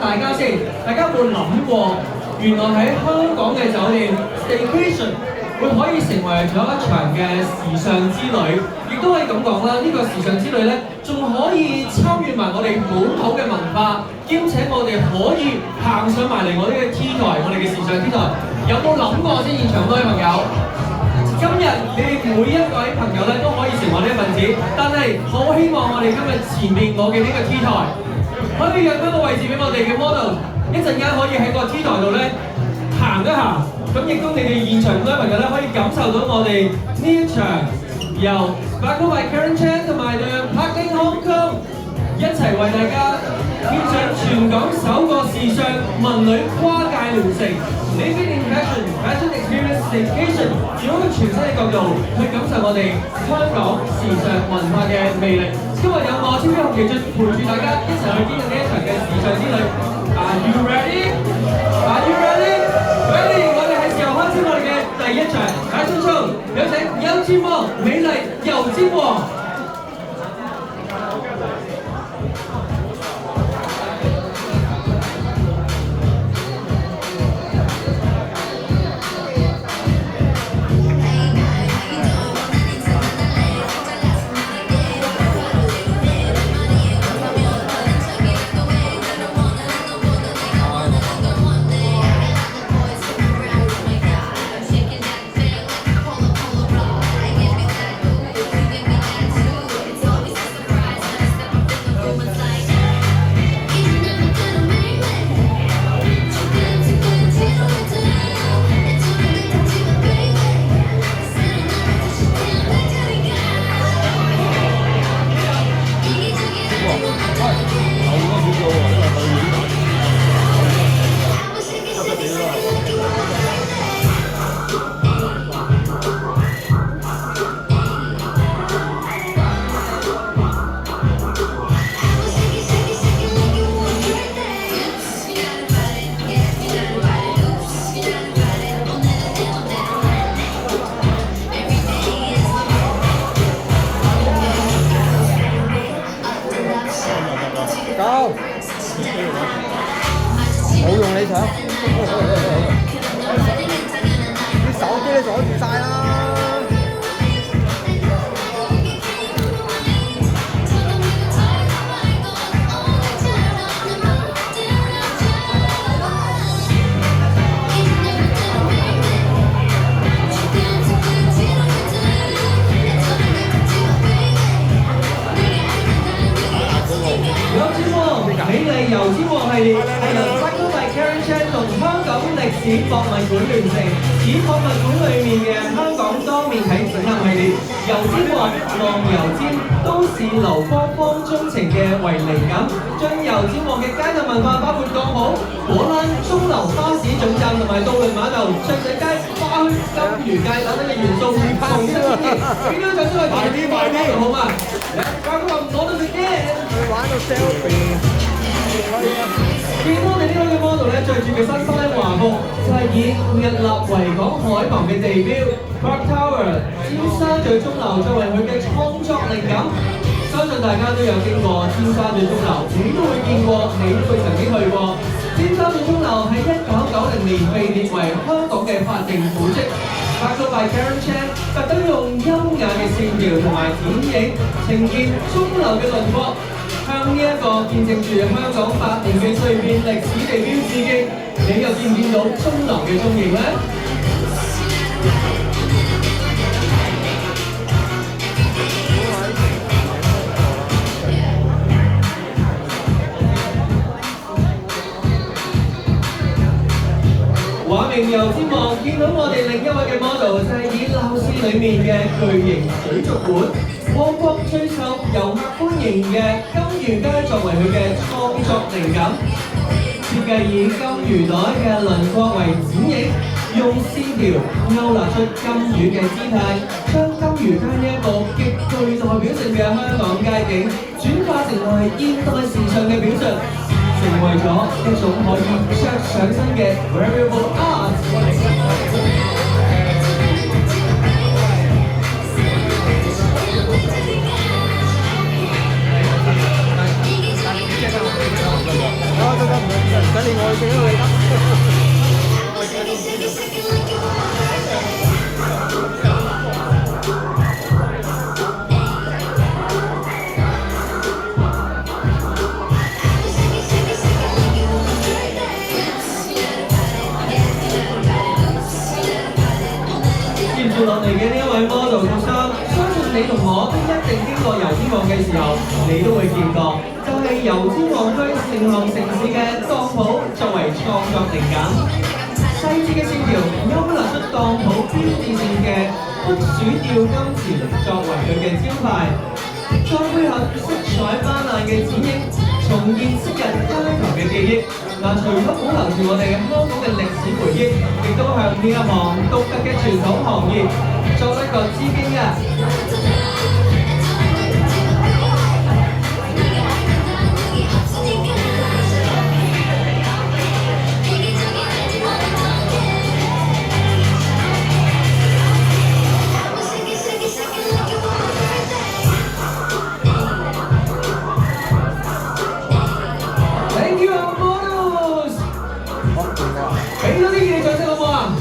大家先，大家有冇諗過，原來喺香港嘅酒店 staycation 會可以成為咗一場嘅時尚之旅，亦都可以咁講啦。呢個時尚之旅咧，仲可以參與埋我哋本土嘅文化，兼且我哋可以行上埋嚟我哋嘅 T 台，我哋嘅時尚 T 台。有冇諗過先？現場各位朋友，今日你哋每一位朋友咧都可以成為呢一份子，但係好希望我哋今日前面我嘅呢個 T 台，可以讓一個位置俾我哋嘅 model， 一陣間可以喺個 T 台度咧行一行。咁亦都你哋現場各位朋友咧可以感受到我哋呢一場由 Sparkle by Karen Chan 同埋 The Parking Hong Kong 一齊為大家獻上全港首個時尚文旅跨界聯乘 Living in Fashion Experience Staycation， 用一個全新嘅角度去感受我哋香港時尚文化嘅魅力。今日有我超級紅旗俊陪住大家一齊去經歷呢一場嘅時尚之旅。Are you ready? Are you ready? Ready！ 我哋係時候開始我哋嘅第一場fashion show，有請優尖旺美麗油尖旺。冇用你搶，啲手機都阻住晒啦。美麗油尖旺系列係由 Sparkle by Karen Chan 同香港歷史博物館聯乘，以博物館裏面嘅香港多面體展覽系列，油尖旺浪油尖都市流芳芳鍾情嘅為靈感，將油尖旺嘅街道文化包括鋼鋪、果欄、鐘樓、巴士總站同埋渡輪碼頭、雀仔街、花墟、金魚街等等嘅元素重新演繹。邊個想出去快啲好嘛？教佢話唔攞到隻機，佢玩到 selfie。見到我哋呢位嘅 model 咧，着住嘅新衫華服就係以屹立維港海旁嘅地標 Park Tower 尖沙咀鐘樓作為佢嘅創作靈感。相信大家都有經過尖沙咀鐘樓，你都會見過，你都會曾經去過。尖沙咀鐘樓喺1990年被列為香港嘅法定古蹟。Sparkle by Karen Chan 特登用優雅嘅線條同埋剪影呈現鐘樓嘅輪廓。向呢一個見證住香港百年嘅歲月歷史地標致敬，你又見唔見到鐘樓嘅蹤影呢？話明油尖旺，見到我哋另一位嘅 model 就係以鬧市裡面嘅巨型水族館。旺角最受遊客歡迎嘅金魚街作為佢嘅創作靈感，設計以金魚袋嘅輪廓為剪影，用線條勾勒出金魚嘅姿態，將金魚街呢一個極具代表性嘅香港街景轉化成為現代時尚嘅表述，成為咗一種可以着上身嘅 wearable art。得，你同我都一定經過油尖旺嘅時候，你都會見過，就係油尖旺區成行城市嘅當鋪作為創作靈感，細緻嘅線條勾勒出當鋪標誌性嘅栗鼠吊金錢作為佢嘅招牌，再配合色彩斑斕嘅剪影，重現昔日街頭嘅記憶。嗱，除咗保留住我哋香港嘅歷史回憶，亦都向呢一項獨特嘅傳統行業作一個致敬嘅。Thank you, our models。俾多啲熱烈掌聲好唔好啊？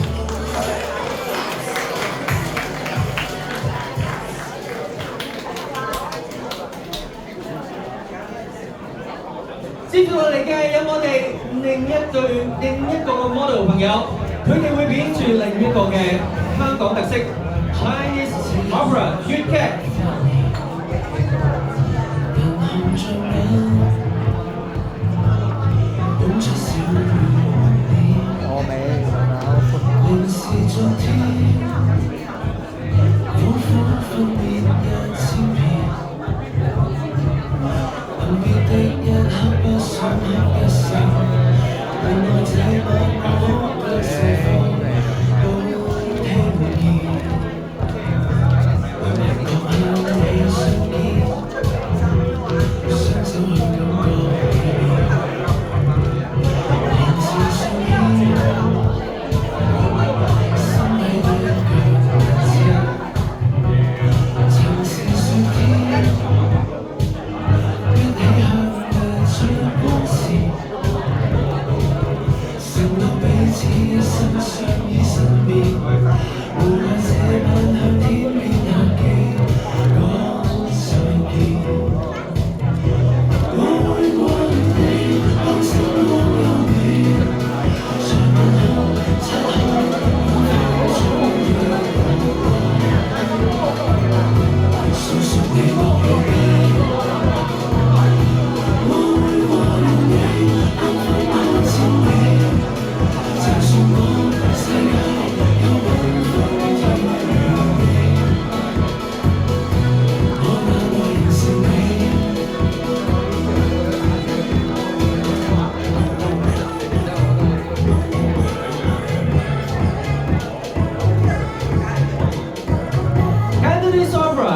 接住落嚟嘅有我哋另一個嘅 model 朋友，佢哋會表演住另一個嘅香港特色 Chinese opera 粵劇。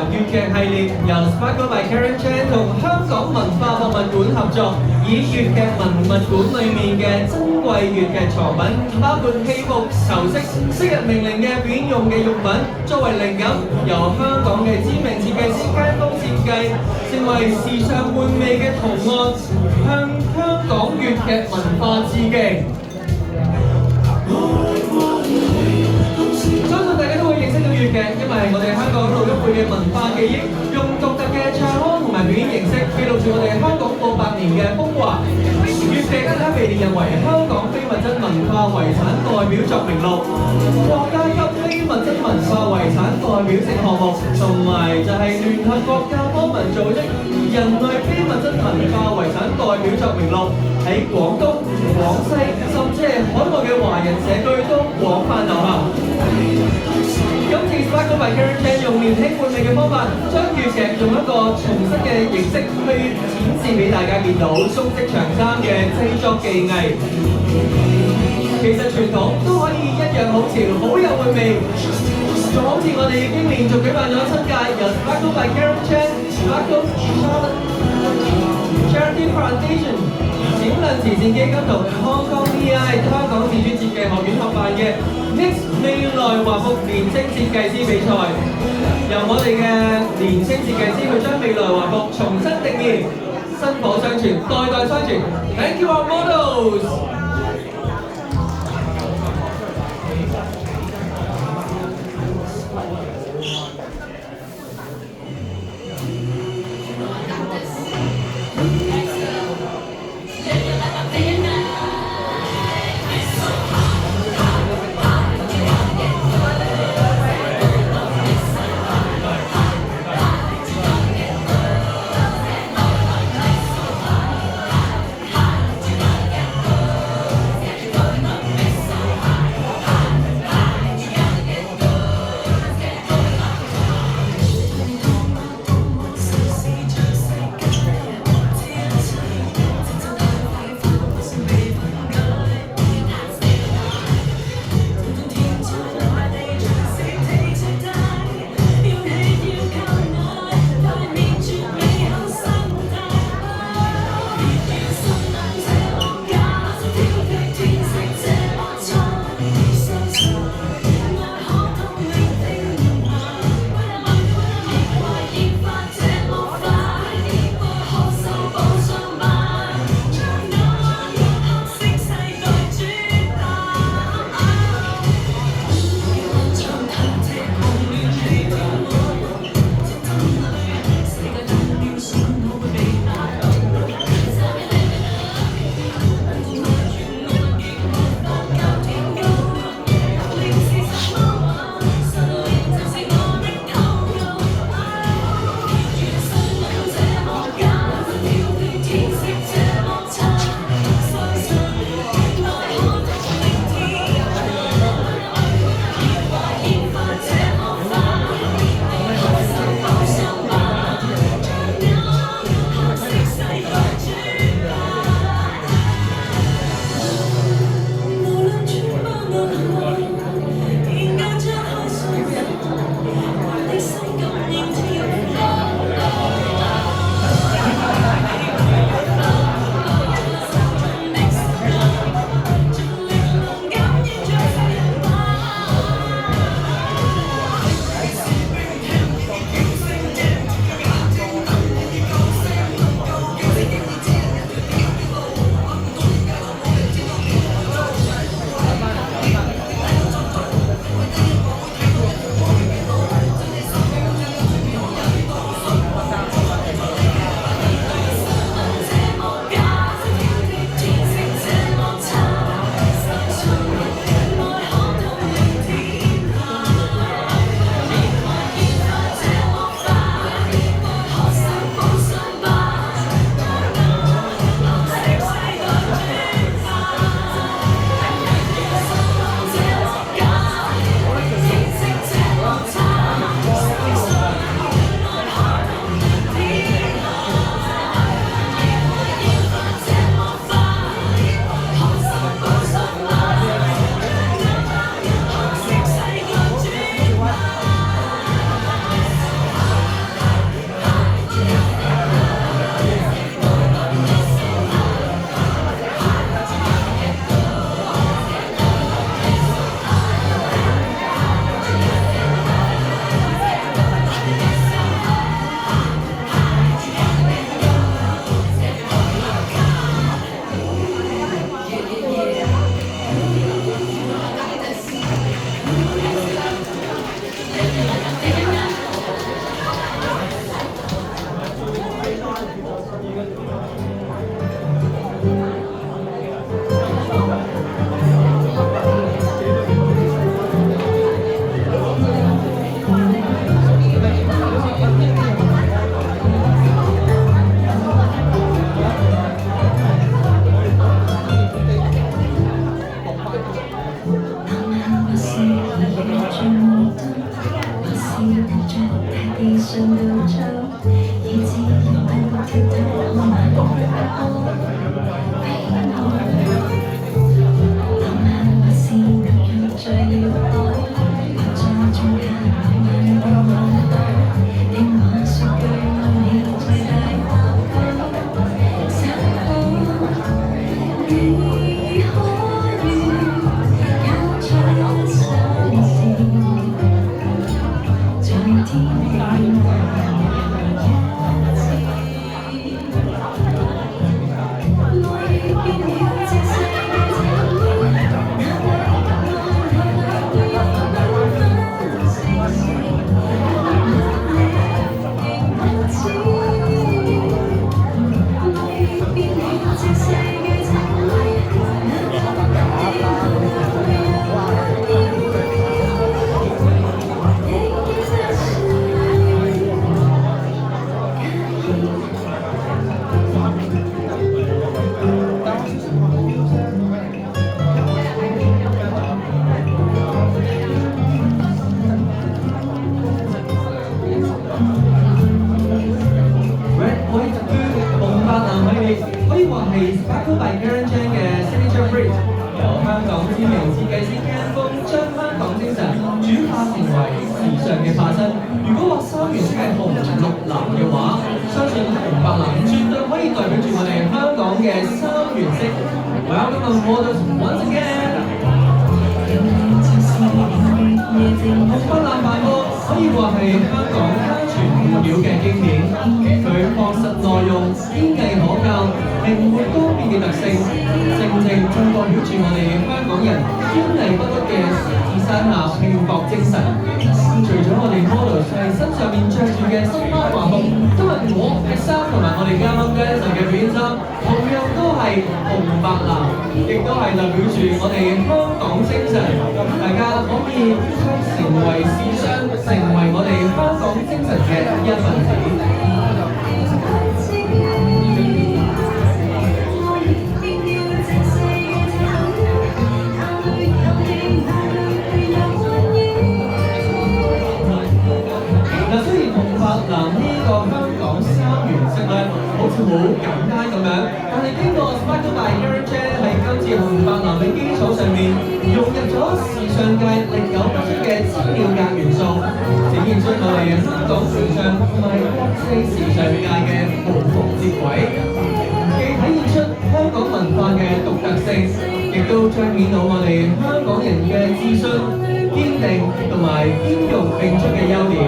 粵劇系列由 Sparkle by Karen Chan 同香港文化博物館合作，以粵劇文物館裏面嘅珍貴粵劇藏品，包括戲服、頭飾、昔日名伶嘅表演用嘅用品，作為靈感，由香港嘅知名設計師街坊設計，成為時尚玩味嘅圖案，向香港粵劇文化致敬。相信大家都會認識到粵劇，因為我哋香港老一輩嘅文化記憶，用獨特嘅唱腔同埋表演形式，記錄住我哋香港過百年嘅風華。粵劇更加被列入為香港非物質文化遺產代表作名錄，國家級非物質文化遺產代表性項目，同埋就係聯合國教科文組織人類非物質文化遺產代表作名錄，喺廣東、廣西甚至係海外嘅華人社區都廣泛流行。今次 Sparkle by Karen Chan 用年輕玩味嘅方法，將粵劇用一個重新嘅形式去展示俾大家見到蘇式長衫嘅製作技藝。其實傳統都可以一樣好潮，好有韻味。就好似我哋已經連續舉辦咗7屆由 Sparkle by Karen Chan、Sparkle Charity Foundation 展亮慈善基金同 Hong Kong EI 香港自主設計學院合辦嘅 Next 未來華服年青設計師比賽，由我哋嘅年青設計師去將未來華服重新定義，薪火相傳，代代相傳。Thank you our models。可以話係 Sparkle by Karen Chan 嘅 signature print，由香港知名設計師 Ken 風將香港精神轉化成為時尚嘅化身。如果話三原色係紅、綠、藍嘅話，相信紅、白、藍絕對可以代表住我哋香港嘅三原色。Welcome on board once again。紅白藍飯鍋可以話係香港家傳戶曉嘅經典，佢樸實耐用、堅毅可靠、靈活多變嘅特性，正正代表住我哋香港人堅毅不屈嘅獅子山下拼搏精神。除咗我哋 model 係身上面着住嘅新媽華服，今日我嘅衫同埋我哋啱啱 Dancer 嘅表演衫，同樣都係紅白藍，亦都係代表住我哋香港精神。大家可以成為時尚，成為我哋香港精神嘅一份子。雖然紅白藍呢個香港三原色咧，好似好簡單咁樣，但係經過 Sparkle by Karen Chan 喺今次紅白藍嘅基礎上面，融入咗時尚界歷久不衰嘅資料格元素，展現出我哋香港時尚同埋國際時尚界嘅無縫接軌，既體現出香港文化嘅獨特性，亦都彰顯到我哋香港人嘅自信、堅定同埋兼容並蓄嘅優點。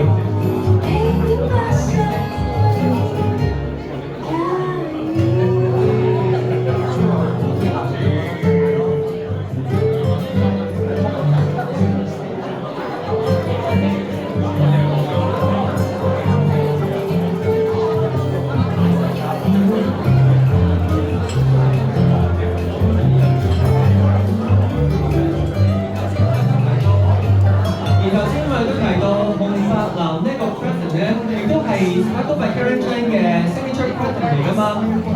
Sparkle by Karen Chan 嘅 signature pattern 嚟㗎嘛。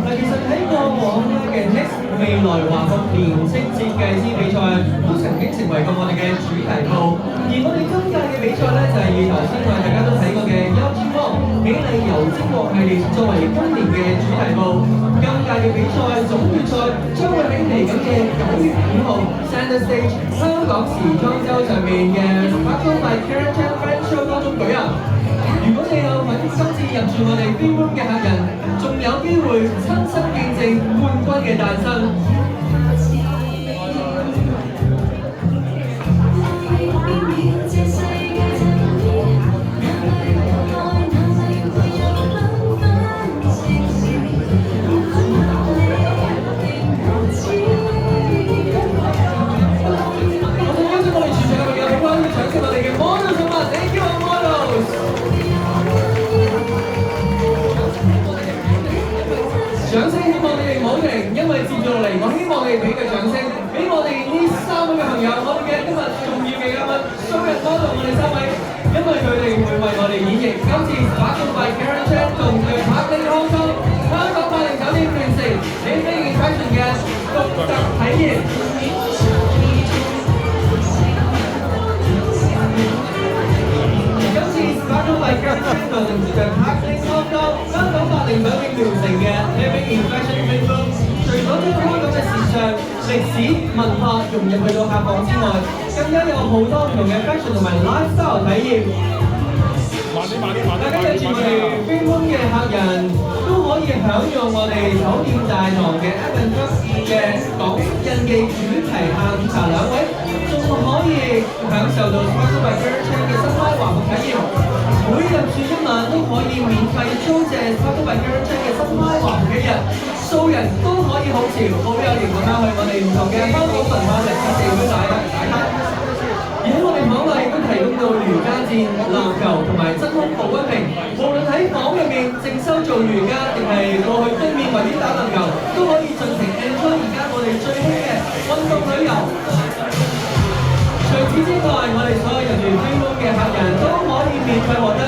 嗱，其實喺過往嘅 Next 未來華服年青設計師比賽都曾經成為過我哋嘅主題報，而我哋今屆嘅比賽咧就係以頭先我哋大家都睇過嘅優之光美麗油精鑊系列作為今年嘅主題報。今屆嘅比賽總決賽將會喺嚟緊嘅9月5號 Center Stage 香港時裝週上面嘅 Sparkle by Karen Chan Fan Show 當中舉行。如果你有份今次入住我哋 B Room 嘅客人，仲有機會親身見證冠軍嘅誕生。我哋邀請我哋全場嘅朋友，俾翻啲掌聲我哋嘅 models 啊嘛 ，Thank you models。掌聲希望你哋唔好停，因為接住落嚟，我希望你哋俾個掌聲，俾我哋呢3位嘅朋友，我哋嘅今日重要嘅嘉賓 Showman Model 我哋3位，因為佢哋會為我哋演繹今次 Sparkle by Karen Chan 同佢柏林康康香港百靈酒店完成你飛嘅 fashion 嘅獨特體驗。今次 Sparkle by Karen 同嘅 Parkling Hong Kong 香港80酒店完成嘅 Living in Fashion Facebook，除咗將香港嘅時尚、歷史、文化融入去到客房之外，更加有好多唔同嘅 fashion 同埋 lifestyle 體驗。大家跟住我哋飛空嘅客人都可以享用我哋酒店大堂嘅 F&B 嘅港式印記主題下午茶兩位，仲可以享受到 Sparkle by Karen Chan 嘅新派華服體驗。每入住一晚都可以免費租借 Sparkle by Karen Chan 嘅新派華服幾日，素人都可以好潮好有型咁樣去我哋唔同嘅香港文化歷史地區打卡。而喺我哋房內亦都提供到瑜伽墊、籃球同埋真空保溫瓶，無論喺房入面靜修做瑜伽，定係過去對面圍邊打籃球，都可以盡情 enjoy 而家我哋最興嘅運動旅遊。除此之外，我哋所有入住飛屋嘅客人都可以免費獲得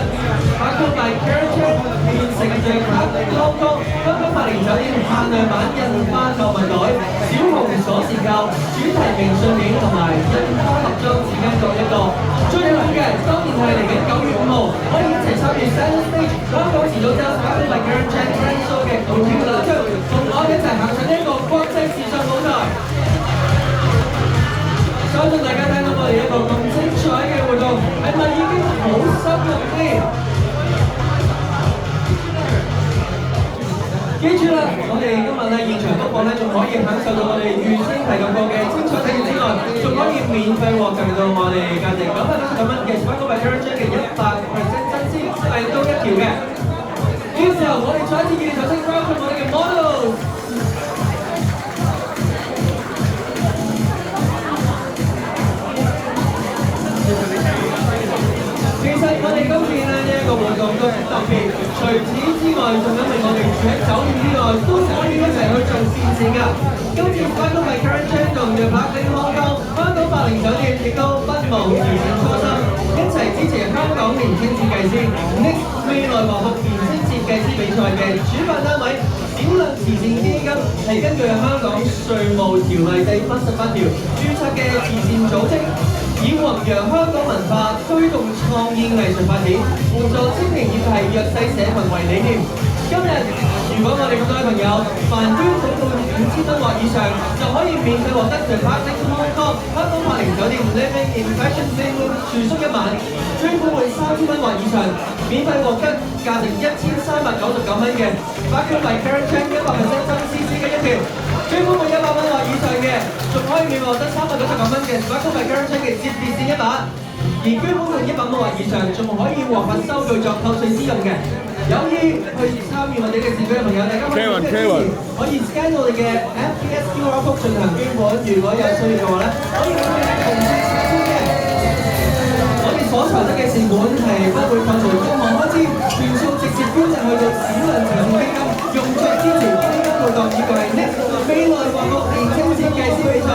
Sparkle by Karen Chan 現成嘅 Parkling Hong Kong 香港80酒店限量版印花購物袋、小紅鎖匙扣、主題明信片同埋印花盒裝紙巾各一個。最好嘅當然係嚟緊9月5號，可以一齊參與 Center Stage 香港時裝周 Sparkle by Karen Chan Grand Show 嘅導跳兩場，同我一齊行上呢一個國際時尚舞台。相信大家聽到我哋一個咁精彩嘅活動，係咪已經好心入啲？記住啦，我哋今日咧現場不過咧，仲可以享受到我哋預先提及過嘅精彩體驗之外，仲可以免費獲贈到我哋價值999蚊嘅 Sparkle by Karen Chan 嘅100%真絲領刀一條嘅。呢個時候，我哋再一次熱烈掌聲歡迎我哋嘅 models。其實我哋今次咧呢一個活動都特別，除此之外，仲因為我哋住喺酒店之外，都可以一齊去做善事㗎。今次 Sparkle by Karen Chan 同嘅 Parkling Hong Kong 香港80酒店亦都不忘自己初心，一齊支持香港年輕設計師 Next 未來華服年輕設計師比賽嘅主辦單位閃亮慈善基金，係根據香港稅務條例第88條註冊嘅慈善組織。以弘揚香港文化、推動創意藝術發展、援助青年以及弱勢社群為理念。今日如果我哋咁多位朋友凡捐款到5000蚊或以上，就可以免費獲得 The Parkling Hong Kong 香港80酒店 Living in Fashion Room 住宿一晚，捐款會3000蚊或以上，免費獲得價值1399蚊嘅 Sparkle by Karen Chan 100%真絲絲嘅一條。捐款會100蚊或以上嘅，仲可以免獲得399蚊嘅 Sparkle by Karen Chan 嘅摺疊線一把。而捐款會100蚊或以上，仲可以獲發收據作扣稅之用嘅。有意去參與我哋嘅事嘅朋友，大家可以可以 scan 我哋嘅 FPS QR code 進行捐款。如果有需要嘅話咧，可以向我哋同事查詢嘅。我哋所籌得嘅善款係不會扣除任何開支，全數直接捐贈去到閃亮慈善基金，用作支持基金活動以及係 Next 未來華服年輕設計師比賽。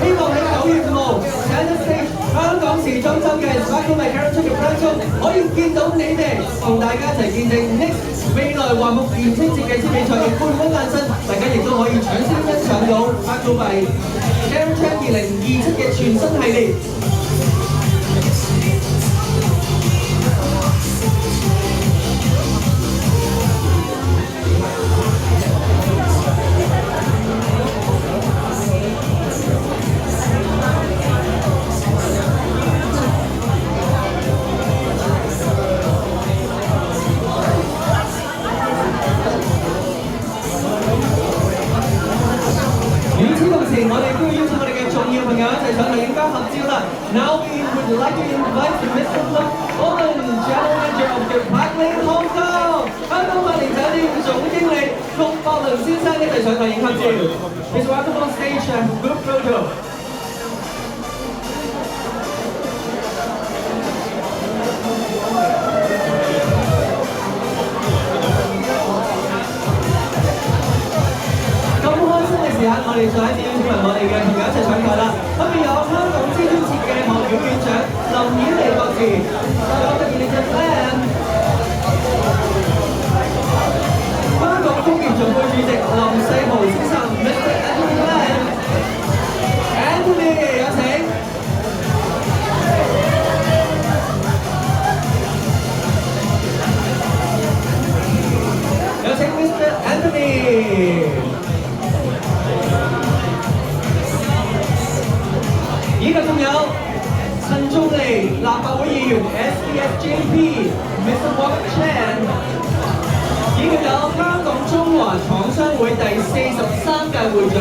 希望喺9月5號 Center Stage 香港時裝周嘅 Sparkle by Karen Chan 嘅 Grand Show 可以見到你哋，同大家一齊見證 Next 未來華服年輕設計師比賽嘅冠軍誕生。大家亦都可以搶先欣賞到 Sparkle by Karen Chan 2027嘅全新系列。我哋都要邀請我哋嘅重要朋友一齊上嚟影張合照啦。Now we would like to invite Mr. Luke Owen, General Manager of the Parkling Hong Kong 香港80酒店總經理陸博倫先生一齊上台影合照。Please welcome on stage and group photo.我哋再一次邀請埋我哋嘅朋友一齊上台啦！咁邊有香港知專設計學院院長林綺妮博士，我哋熱烈嘅 Plan， 香港工業總會主席林世豪先生 ，Mr. Anthony Plan，Anthony 有請。以及仲有陳忠利立法會議員 SPSJP Mr. Walk Chan， 以及有香港中華廠商會第43屆會長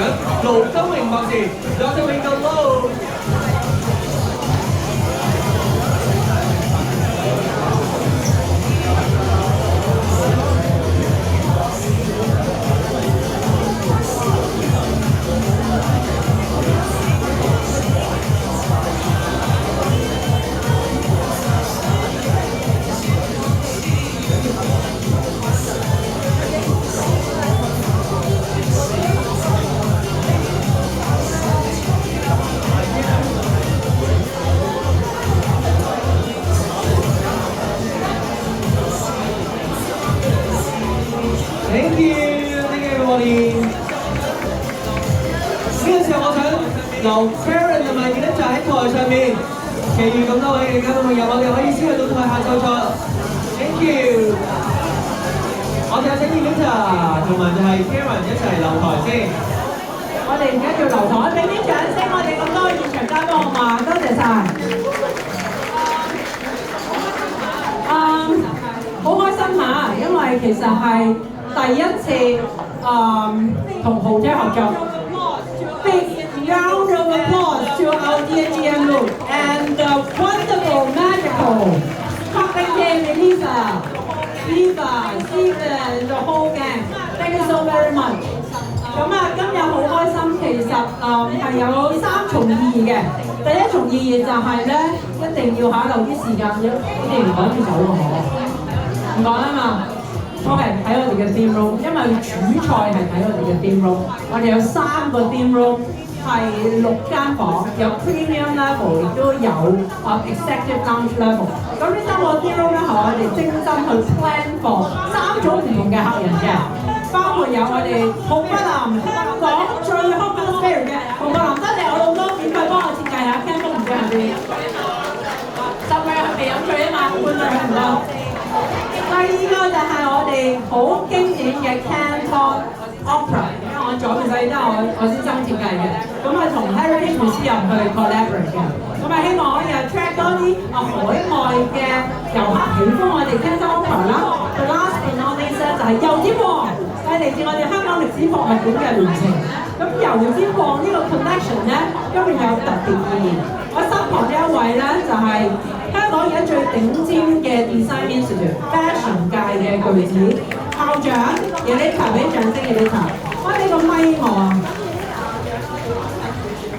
盧金榮博士 Dr. Ringo Low。Thank you everybody。呢個時候我想留 Karen 同埋 Elita 喺台上面，其餘咁多位嘅嘉賓朋友，我哋可以先去到台下就坐。Thank you。我哋有請 Elita 同埋就係 Karen 一齊留台先。我哋而家叫留台，俾啲掌聲我哋咁多現場嘉賓好嘛？多謝晒。好開心嚇，因為其實係第一次同豪姐合作。Big round of applause to our dear GM Luke and the wonderful, magical chocolate game Elisa, Eva, Steven, and the whole gang. Thank you so very much. 咁今日好開心，其實係有3重意義嘅。第一重意義就係咧，一定要下留啲時間，你哋唔趕住走喎，唔講啊嘛。OK， 睇我哋嘅 theme room， 因為主菜係睇我哋嘅 theme room。我哋有3個 theme room， 係6間房，有 premium level， 亦都有executive lounge level。咁呢3個 theme room 咧係我哋精心去 plan for 3種唔同嘅客人嘅。包括有我哋紅不林香港最 hot spirit 嘅紅不林，多謝我老公免費幫我設計下 can 風唔知係邊，10位係未飲醉啊嘛，半醉係唔夠。第二個就係我哋好經典嘅 Canton Opera， 因為我左邊細都係我先生設計嘅，咁同 Heritage Museum 去 collaborate 嘅，咁希望可以attract 多啲海外嘅遊客喜歡我哋 Canton Opera 啦。The last but not least 就係油尖旺。係嚟自我哋香港歷史博物館嘅聯程，咁油尖旺呢個 connection 咧，今日有特別意義。我身旁呢一位咧就係香港而家最頂尖嘅 Design Institute Fashion 界嘅巨子校長 Elita， 俾掌聲 Elita。我哋個咪我啊，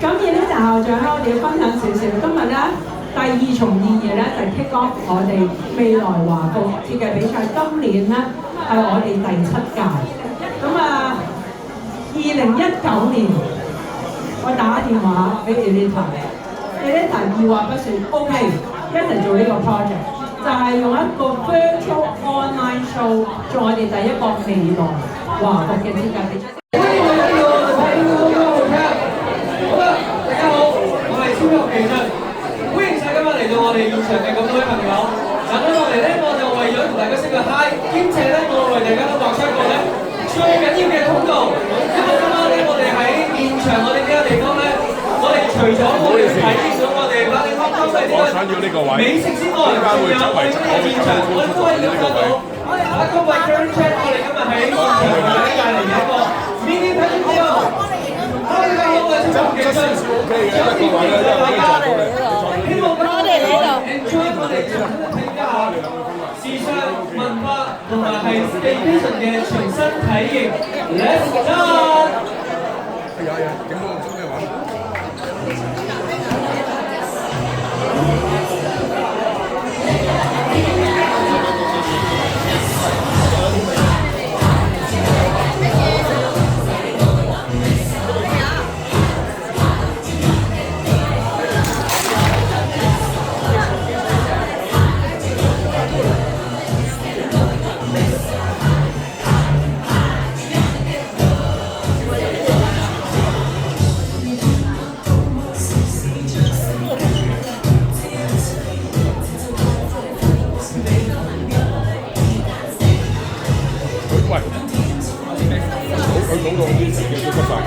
咁 Elita 校長咧，我哋要分享少少。今日咧第2重意義咧就係 kick off 我哋未來華服設計比賽，今年咧係我哋第7屆。咁2019年我打電話俾 Elita 二話不說 ，OK， 一齊做呢個 project， 就係用一個 virtual online show 做我哋第一個未來華服嘅設計比賽。歡迎嚟到我哋睇呢個豪劇。好啦，大家好，我係超級技術，歡迎晒今日嚟到我哋現場嘅咁多位朋友。嗱，咁落嚟咧，我就為咗同大家識個 hi， 兼且咧，我為大家都畫出一個咧最緊要嘅通道。因為今晚咧，我哋喺現場，我哋呢個地方咧，我哋除咗我哋睇到我哋巴黎康州嘅呢個美食之外，仲有我哋呢個現場，我哋都可以了解到阿哥為 Karen Chan， 我哋今日喺現場為大家帶嚟嘅一個 mini presentation。Hello， 大家好，我係超級技術，首先歡迎大家，希望今晚你哋 enjoy 我哋今日睇一下時尚文化同埋係 staycation 嘅全新體驗。Let's start！警方中咩玩？佢嗰個叫做乜飯？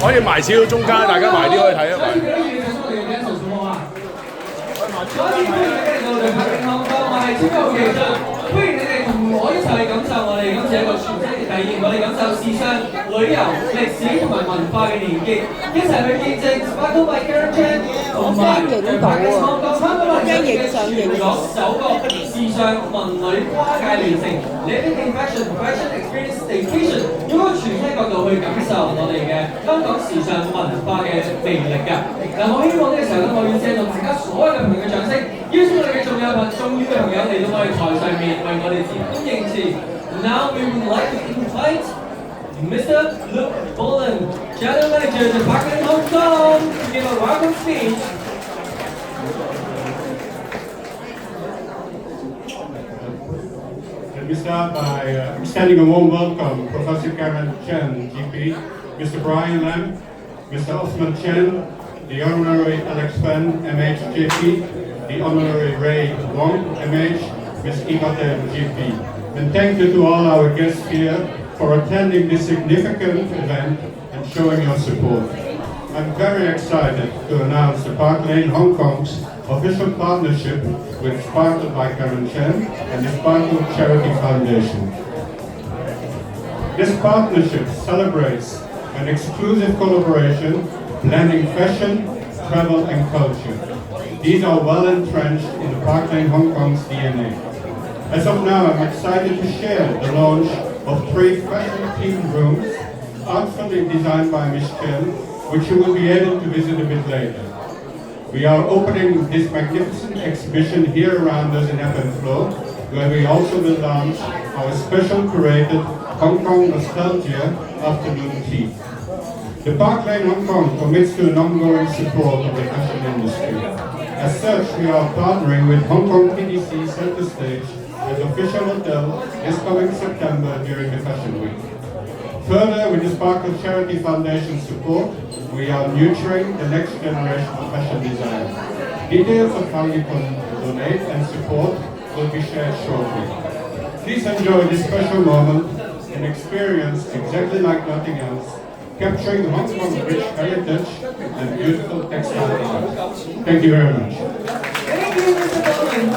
可以埋少少中間，大家埋啲可以睇啊！埋。歡迎你哋同我一齊去感受我哋今次一個全新嘅體驗，我哋感受時尚、旅遊、歷史同埋文化嘅連結，一齊去見證 Sparkle by Karen Chan 同埋 Parkes Hong Kong 嘅全港首個時尚文旅跨界聯乘 Living in Fashion Experience Staycation， 用一個全新角度去感受我哋嘅香港時尚文化嘅魅力㗎。嗱，我希望呢個時候咧，我要借助大家所有嘅朋友嘅掌聲，邀請我哋嘅重要嘅朋友嚟到我哋台上面為我哋致歡迎詞。Now we would like to invite Mr. Luke Boland, General Manager of Parkes Hong Kong, to give a welcome speech. Let me start by extending a warm welcome Professor Karen Chan, GP, Mr. Brian Lam, Mr. Osman Chen, the Honorary Alex Fan, MHJP, the Honorary Ray Wong, MH, Ms. Ibate, GP. And thank you to all our guests here for attending this significant event and showing your support. I'm very excited to announce the Park Lane Hong Kong's official partnership with Sparkle by Karen Chan and the Sparkle Charity Foundation. This partnership celebrates an exclusive collaboration blending fashion, travel and culture. These are well entrenched in the Park Lane Hong Kong's DNA. As of now, I'm excited to share the launch of 3 fashion-themed rooms, artfully designed by Ms. Chen, which you will be able to visit a bit later. We are opening this magnificent exhibition here around us in Ebb and Flow, where we also will launch our special curated Hong Kong Nostalgia Afternoon Tea. The Park Lane Hong Kong commits to an ongoing support of the fashion industry. As such, we are partnering with Hong Kong PDC Center Stage as official hotel this coming September during the Fashion Week. Further, with the Sparkle Charity Foundation support, we are nurturing the next generation of fashion designers. Details of how you can donate and support will be shared shortly. Please enjoy this special moment and experience exactly like nothing else, capturing Hong Kong's rich heritage and beautiful textile art. Thank you very much. Thank you, Mr. Bowman.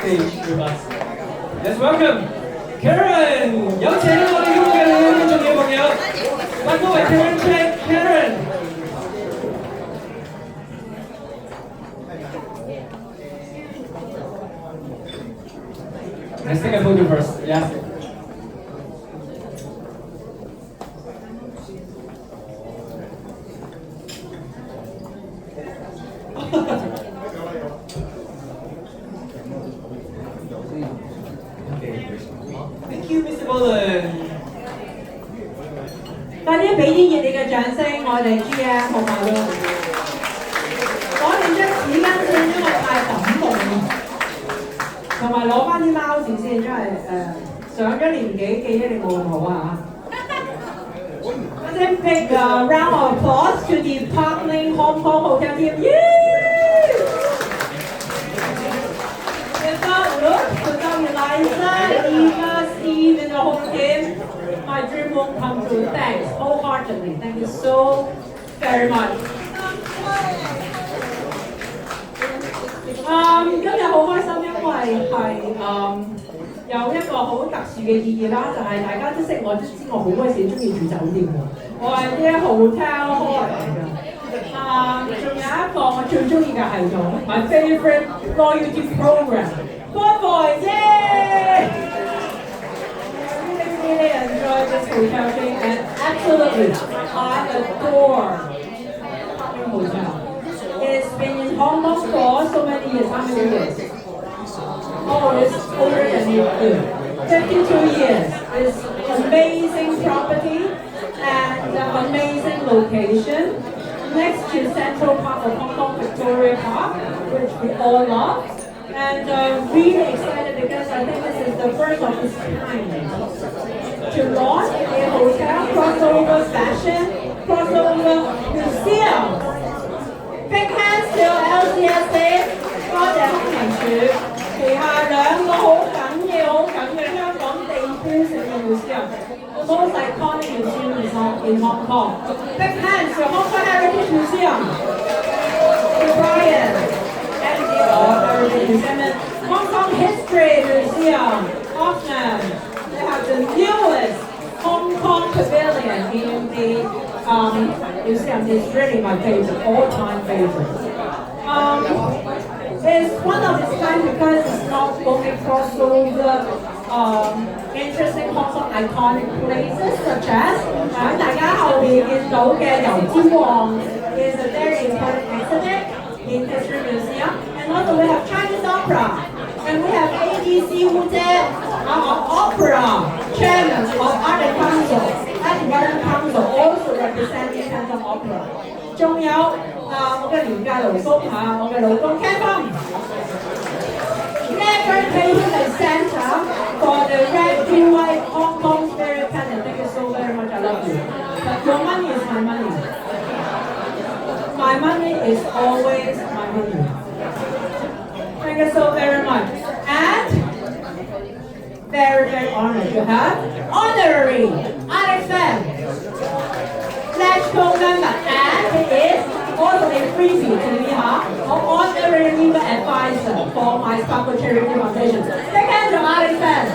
Stage with us. Let's welcome Karen. 有請我哋今日嘅觀眾嘅朋友，let go with Karen check Karen. Let's take a photo first. Yes. Thank you, Mr. Boland. 快啲俾啲熱烈嘅掌聲，我哋 GM 好唔好？攞定張紙巾先，因為太感動啦。同埋攞翻啲貓字先，因為上咗年紀記憶力冇咁好啊。Let's big round of applause to the Park Lane Hong Kong Hotel team. Without Luke, without Eliza, Eva, Steve, and the whole team, my dream won't come true. Thanks, wholeheartedly. Thank you so very much. 今日好開心，因為係有一個好特殊嘅意義啦，就係、大家都識我，都知我好鬼死中意住酒店㗎。我係啲 hotel hall 嚟㗎。仲有一個我最中意嘅系統 ，my favorite loyalty program。Good boys, yay! Really enjoy this hotel thing and absolutely I adore Park Lane Hotel. It's been in Hong Kong for so many years. How many years? Oh, it's older than you. 52 years. It's amazing property and amazing location next to Central Park of Hong Kong Victoria Park, which we all love. And really excited because I think this is the first of its kind to launch a hotel crossover fashion, crossover museum. Big hands to LCSA， 多謝康明署旗下兩個好緊嘅香港地標性嘅 museum，the most iconic museum in Hong Kong. Big hands to Hong Kong Heritage Museum, to Brian, MD of Heritage Museum, and Hong Kong History Museum, Auckland. They have the newest Hong Kong Pavilion in the museum. Is really my favorite, all-time favorite. It's one of its kind because it's not only crossover interesting Hong Kong iconic places such as 大家後面見到嘅油尖旺 is a very important exhibit in History Museum, and also we have Chinese opera, and we have ABC Wu Jie, our opera chairman of Art and Council, also representing Canton Opera. 仲有我嘅廉價勞工我嘅老公 Kevin never taking the center for the red, blue, white Hong Kong spirit pattern. Thank you so very much. I love you. But your money is my money. My money is always my money. Thank you so very much. And very, very honored to have honorary Alex Fan, Flash member, and he is also a freebie to me, honorary legal advisor for my Sparkle Charity Foundation. Big hand to Alex Fan.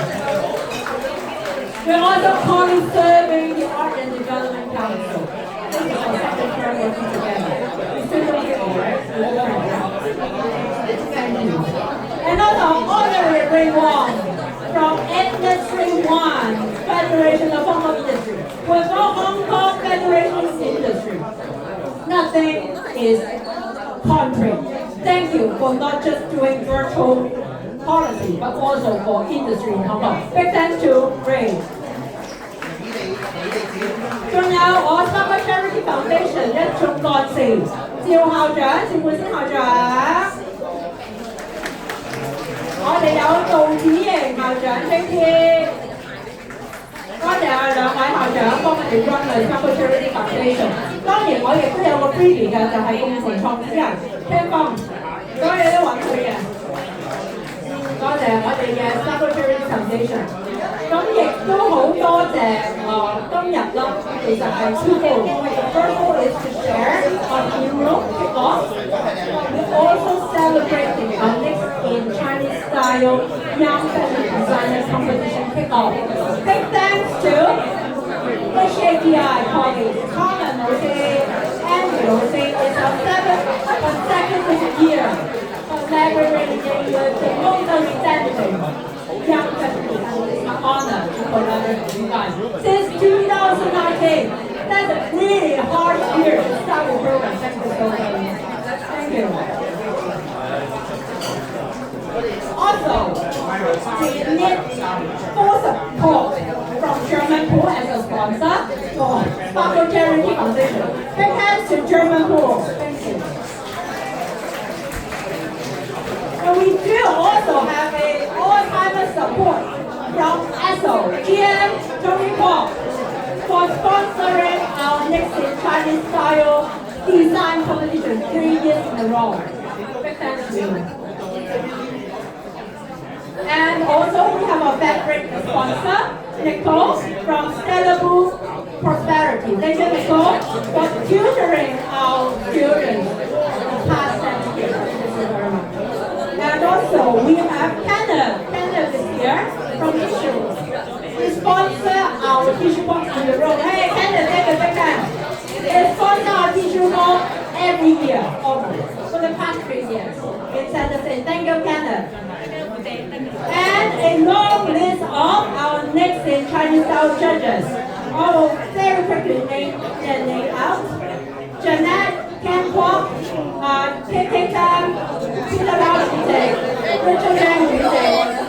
We're also currently serving the Art and Development Council. This is our second term working together. We still don't get over it. Thank you. And also honorary Ray Wong from Industry One Federation of Hong Kong Industry. Without Hong Kong Federation Industry, nothing is concrete. thank you for not just doing virtual policy, but also for industry in Hong Kong. Big thanks to Ray. 仲有我 Summer Charity Foundation 一眾幹事，趙校長、趙冠先校長，我哋有杜子瑩校長 JT， 多謝我兩位校長幫我哋 run 嘅 Summer Charity Foundation。當然我亦都有個 freebie 嘅，就係共同創始人聽風，所以都揾佢嘅。多謝我哋嘅 Summer Charity Foundation。咁亦都好多謝今日啦，其實係超高。First of all is to share on Europe kickoff. We're also celebrating our next in Chinese style Young Fashion Designers Competition kickoff. Big thanks to HADI colleagues, Carmen Jose, Andrew Jose. It's our 7th consecutive year collaborating with the most outstanding young fashion designers. It's an honor to collaborate with you guys. Since 2019, that's a really hard year to start the program. Thank you so much. Thank you. Also, we need full support from German Pool as a sponsor for Sparkle Charity Foundation. Big thanks to German Pool. Thank you. And we do also have a all-timer support from ESSO, GM, Tony Kwok, for sponsoring our next Chinese style design competition 3 years in a row. Big thanks to you. And also we have a fabric sponsor, Nicole from Stella Boo Prosperity. Thank you, Nicole, for tutoring our students the past 7 years. Thank you very much. And also we have Kenneth is here from Tissue. We sponsor our tissue box on the road. Hey Kenneth, take a big hand. They sponsor our tissue box every year, almost, for the past 3 years. It's at the same. Thank you, Kenneth. And a long list of our next in Chinese style judges. I will very quickly name their name out. Jeanette, Ken Kwok, KK Tan, Peter Lau 主席 Rachel Yang 主席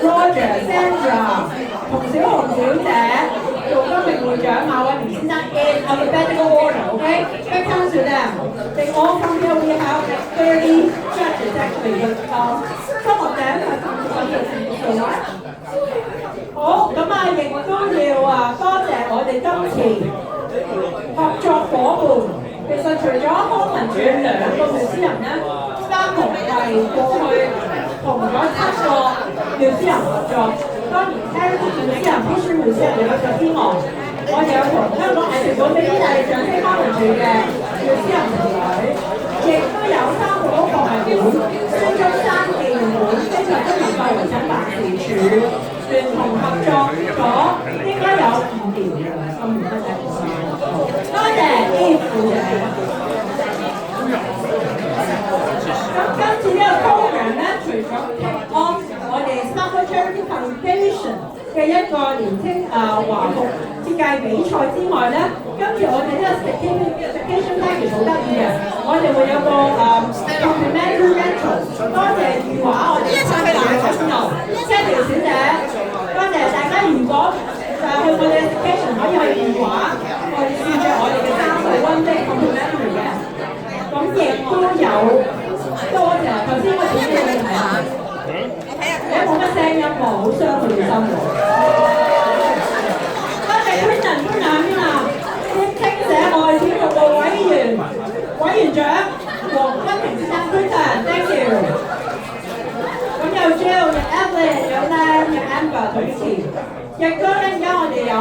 Roger Sandra 同小紅小姐做今日會長馬偉明先生 in alphabetical order, okay? Big thanks to them. They all come here. We have 30 judges actually, but some of them have come to us. 好，咁亦都要多謝我哋今次合作伙伴。其實除咗康文署2個苗師人咧，三同係過去同咗7個苗師人合作。當然 Heritage 苗師人、必須苗師人有合作之外，我哋有同香港藝術館俾啲大力掌聲康文署嘅苗師人團隊，亦都有3個博物館、孫中山紀念館、非物質文化遺產辦事處聯同合作咗，應該有5條嘅，我唔得嘅。多謝醫護嘅。咁今次呢個 program 咧，除咗 kick off 我哋 Sparkle Charity Foundation 嘅一個年青華服設計比賽之外咧，今次我哋呢個 staycation package 好得意嘅，我哋會有個complimentary rental。多謝裕華，我哋嘅參加者先後 Sandy 小姐，多謝大家。如果去我哋嘅 staycation 可以去裕華，我哋試著我哋嘅衫係 one day complimentary 嘅。咁亦都有多謝頭先我自己俾你睇下，你冇乜聲音喎，好傷佢哋心喎。多謝 Queen 邊啊？兼傾社外展服務委員長黃君平先生 Queen，thank you。咁有 Jill、有 Evelyn、有 Lam、有 Amber 同事，亦都咧而家我哋有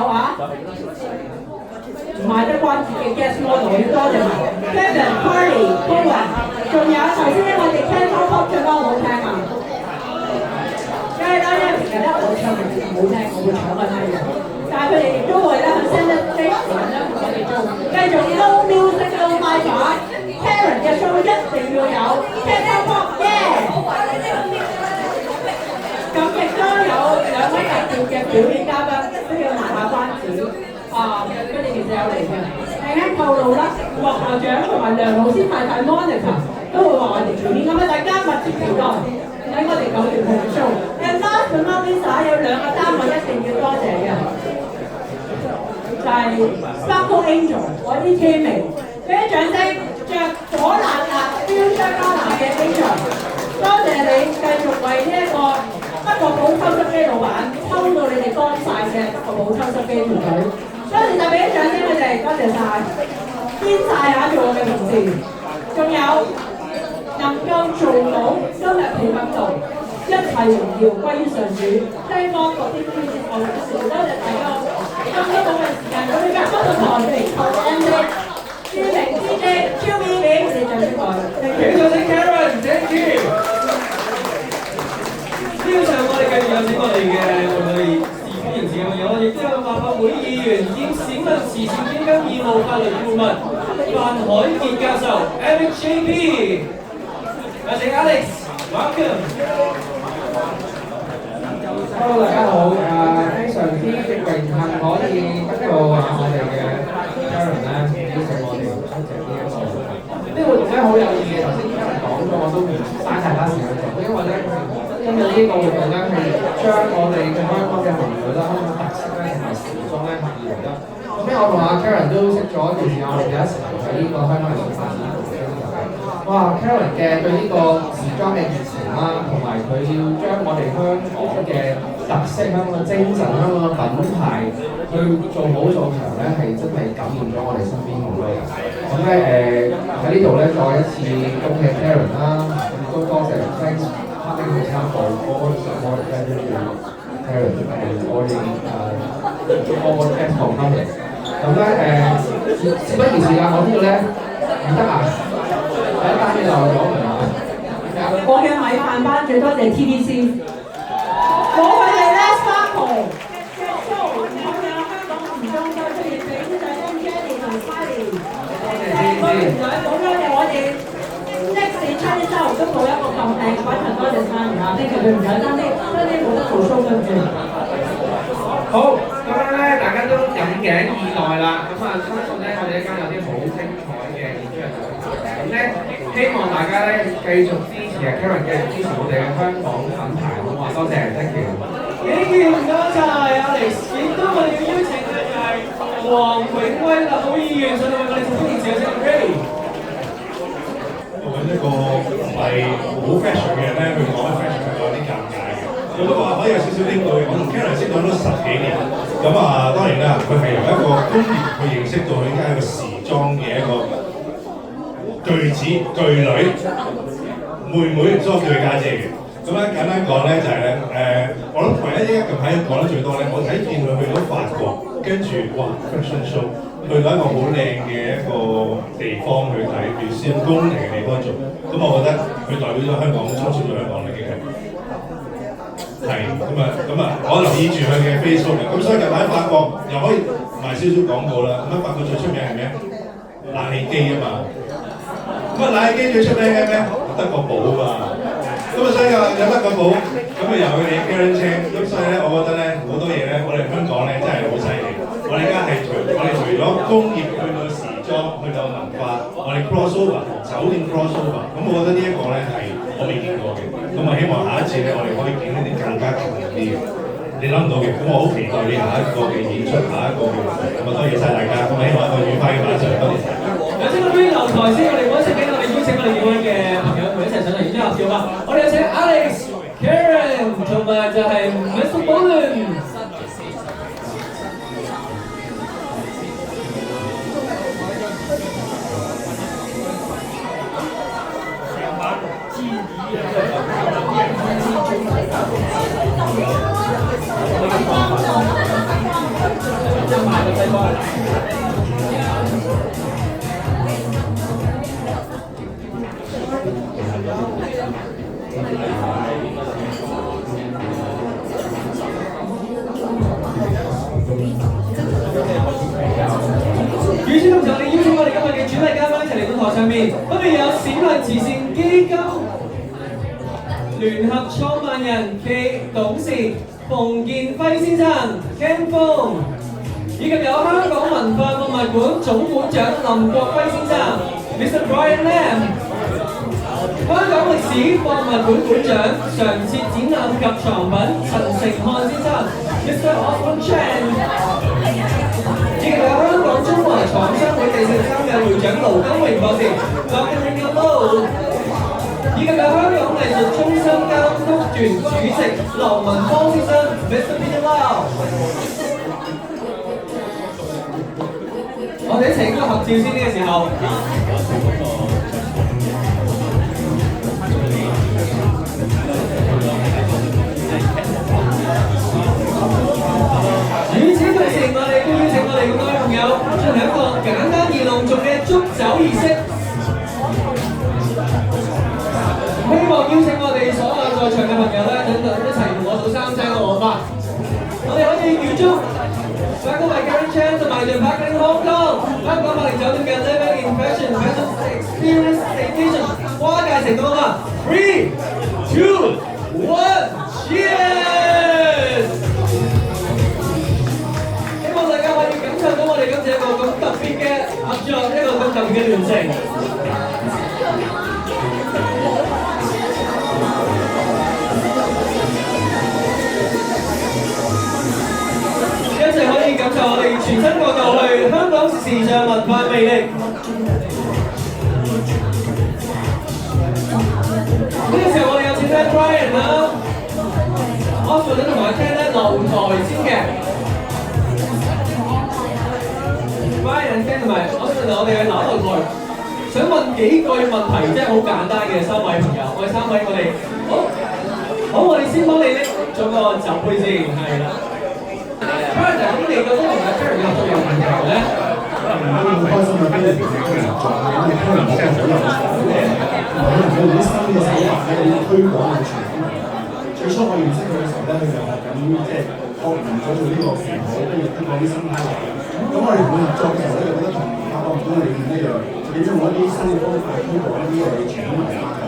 唔賣得關自己 guest model， 要多謝埋 Kevin、Carly、Cohen， 仲有頭先咧我哋聽 Pop 唱歌好好聽啊！梗係啦，因為成日咧我唱嘅唔好聽，我會搶個聽嘅。但係佢哋亦都會咧去 send 一啲文咧同我哋做，繼續 no music no my part。Karen 嘅 show 一定要有 Kevin Pop yeah。咁亦都有2位特別嘅表演嘉賓都要賣下關子。佢哋其實有嚟嘅，陣間透露啦，莫校長同埋梁老師太太 Monica 都會話我哋表演，咁大家問啲天味，俾啲掌聲，着火辣辣標槍加拿嘅 Angel， 多謝你繼續為呢一個德國寶抽濕機老闆抽到你哋乾晒嘅德國寶抽濕機團隊，多謝晒俾啲掌聲佢哋，多謝晒，堅晒下做我嘅同事，仲有能夠做到今日企喺度，一切榮耀歸於上主，西方嗰啲天使我哋多謝大家咁多寶嘅時間，我哋夾翻個台嚟，MJ 著名 DJ 超美美，你掌聲佢，俾掌聲 Karen，thank you。呢個上我哋繼續有請我哋嘅視觀型朋友，亦都有立法會議員兼選民慈善基金義務法律顧問范海傑教授 AlexJP， 有請 Alex，welcome。Hello， 大家好，非常之榮幸可以得到我哋嘅 Karen 咧邀請我哋出席呢一個活動。呢個活動咧好有意義，頭先 Karen 講咗，我都唔嘥大家時間做，因為咧今日呢個活動咧係將我哋嘅香港嘅文化啦、香港特色咧同埋時裝咧合二為一。咁咧我同阿 Karen 都識咗一段時間，我哋有一齊喺呢個香港藝術發展局嘅呢度嘅。哇 ，Karen 嘅對呢個時裝嘅熱情啦，同埋佢要將我哋香港嘅特色、香港嘅精神、香港嘅品牌去做好做強咧，係真係感染咗我哋身邊好多人。咁咧喺呢度咧，再一次恭喜 Karen 啦，咁都多謝 Thanks Coming to Temple all support Karen and all Temple Coming。咁咧事不宜遲啦，我呢度咧唔得啊！第一單嘢漏咗係嘛？我嘅米飯班最多謝 TVC， 冇佢哋 Less Sparkle 嘅 show， 唔會有香港時裝周出現，俾啲掌聲 Jenny 同 Sally。個團隊冇咗嘅，我哋即使出啲周都冇一個咁靚嘅品牌，多謝 Sally 啊！呢個佢唔想爭啲冇得做 show 跟住。好，咁樣咧，大家都引頸以待啦。咁啊，相信咧，我哋一間有啲好精彩嘅演出係咁咧，希望大家咧繼續支持Karen， 繼續支持我哋嘅香港品牌，好嘛？多謝 ，thank you。Thank you，唔該曬 Alex， 亦都我哋要邀請嘅就係黃永威立法會議員上到為我哋做歡迎詞嘅聲 ，Ray。我揾一個唔係好 fashion 嘅人咧，去講 fashion 係有啲尷尬嘅。不過可以有少少拎到嘅，我同 Karen 識咗都10幾年，咁當然啦，佢係由一個工業去認識到佢而家係一個時裝嘅一個巨子巨女妹妹，所以我叫佢家姐嘅。咁咧簡單講咧就係咧我諗唯一依家近排講得最多咧，我睇見佢去到法國，跟住哇 fashion show， 去到一個好靚嘅一個地方去睇表演宮廷嘅地方做，咁我覺得佢代表咗香港，充斥咗香港嚟嘅。係咁啊！我留意住佢嘅 Facebook 嘅，咁所以近排法國又可以賣少少廣告啦。咁法國最出名係咩？冷氣機啊嘛。咁冷氣機最出名嘅咩？德國寶啊嘛。咁所以有德國寶，咁由佢哋 Karen Cheng， 咁所以咧，我覺得咧好多嘢咧，我哋香港咧真係好犀利。我哋而家係除咗工業去到時裝，去到文化，我哋 crossover 酒店 crossover， 咁我覺得呢一個咧係我未見過嘅。咁我希望下一次咧，我哋可以見一啲更加強啲嘅，你諗唔到嘅。咁我好期待你下一個嘅演出，下一個嘅活動。咁多謝晒大家，咁希望一個愉快嘅晚上，多謝晒。首先我邊留台先，我哋嗰陣我哋邀請我哋幾位嘅朋友同一齊上嚟，然之後合照嘛。我哋有請 Alex、Karen 同埋就係 Mr. Bolan。與此同時，我哋邀請我哋今日嘅主禮嘉賓一齊嚟到台上面，分別有閃亮慈善基金聯合創辦人暨董事馮建輝先生 Ken Fong， 以及有香港文化博物館總館長林國輝先生 Mr. Brian Lam， 香港歷史博物館館長常設展覽及藏品陳成漢先生 Mr. Osman Chan。以及有香港中華廠商會第13屆會長盧金榮博士 Dr. Ringo Low， 以及有香港藝術中心監督團主席劉文芳先生 Mr. Peter Lau。我哋一齊應該合照先呢個時候。與此同時，我哋都邀請我哋咁多位朋友進行一個簡單而隆重嘅祝酒儀式。希望邀請我哋所有在場嘅朋友咧，等陣一齊同我數3聲嘅和法。我哋可以預祝香港嘅 Gary Chan 同埋 The Park in Hong Kong 香港百靈酒店嘅 Living in Fashion Experience Staycation 跨界成功啊 ！3、2、1 Cheers！ 希望大家可以感受到我哋今次一個咁特別嘅合作，一個咁特別嘅聯乘。一齊可以感受我哋全新角度去香港時尚文化魅力。呢個時候我哋有請咧 Brian 啦 ，Osman 同埋 Ken 咧留台先嘅。Brian、Ken 同埋 Osman 我哋去留台，想問幾句問題，即係好簡單嘅3位朋友。我哋3位我哋好，我哋先幫你拎咗個酒杯先，係啦。Brian 咁你覺得同阿 Karen 合作有問題咧？好開心啊！跟住同佢合作，因為 Karen 真係好有才華，可能佢用啲新嘅手法咧，要推廣嘅傳統文化。最初我認識佢嘅時候咧，佢就學緊即係學完咗做呢個符號，跟住推廣啲生態學。咁我哋同佢合作嘅時候咧，就覺得同法國唔同嘅理念一樣，點樣用一啲新嘅方法推廣呢個傳統文化嘅。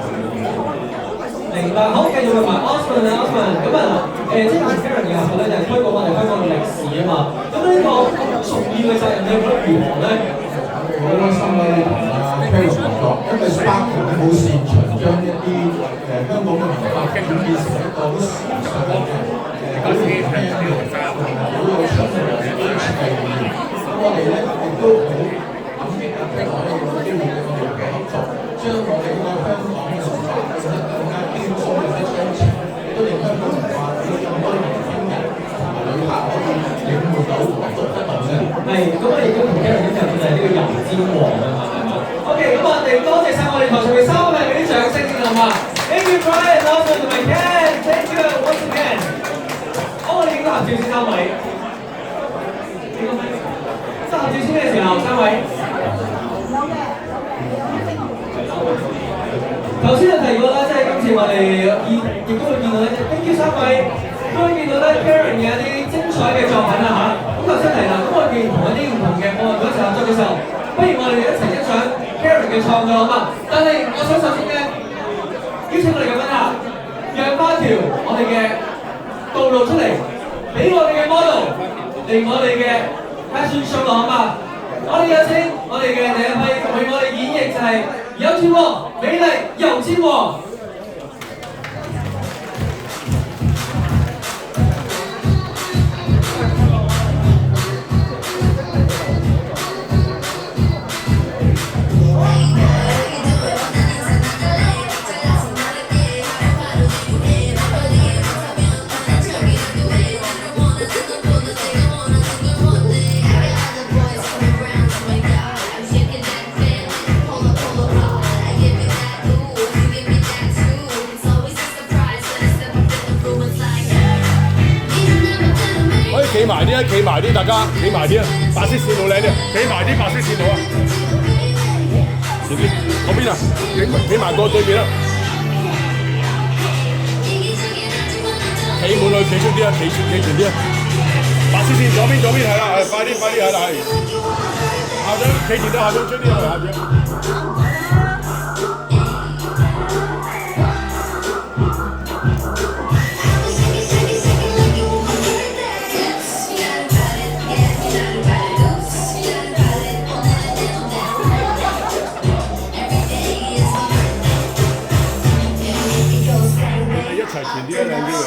明白，好，繼續問埋 Osman 啊 ，Osman， 咁啊，即係同 Karen 嘅合作咧，就係推廣我哋香港嘅歷史啊嘛。咁呢個重要嘅責任，你覺得如何咧？好開心咧，同阿 Karen 合作，因為 Sparkle 咧好擅長將一啲香港嘅文化轉變成一個好時尚嘅好年輕嘅同埋好有創意嘅設計理念。咁我哋咧亦都好感激啊，即係我哋有機會同佢哋合作，將我哋呢個香港嘅文化變得更加輕鬆或者相似，亦都令香港文化俾更多年輕人同埋旅客可以領會到同埋讀得到嘅。係，咁我亦都同 Karen 一齊就係呢個油尖旺啊嘛，係嘛 ？OK，咁我哋多謝晒我哋台上嘅3位俾啲掌聲先好嘛 ？Thank you Brian、Osman 同埋 Ken，Thank you once again。好，我哋應該合照先3位。合照先嘅時候3位。頭先就提過啦，即係今次我哋亦都會見到咧 ，Thank you 3位，都會見到咧 Karen 嘅一啲精彩嘅作品啦嚇。咁頭先提啦，咁我哋同一啲唔同嘅我哋一齊合作嘅時候，不如我哋一齊欣賞 Karen 嘅創作啊嘛。但係我想首先咧，邀請我哋嘅賓客讓翻條我哋嘅道路出嚟，俾我哋嘅 model 嚟我哋嘅 fashion show 啊嘛。我哋有請我哋嘅第一批為我哋演繹就係有天王美麗油尖旺。企埋啲啊！企埋啲，大家企埋啲啊！白色線路靚啲，企埋啲白色線路啊！前邊嗰邊啊，企埋過對面啦！企滿去，企出啲啊！企前啲啊！白色線左邊係啦，快啲係啦，係。校長企前啲，校長出啲啊，校長。前啲啊，靚啲啊！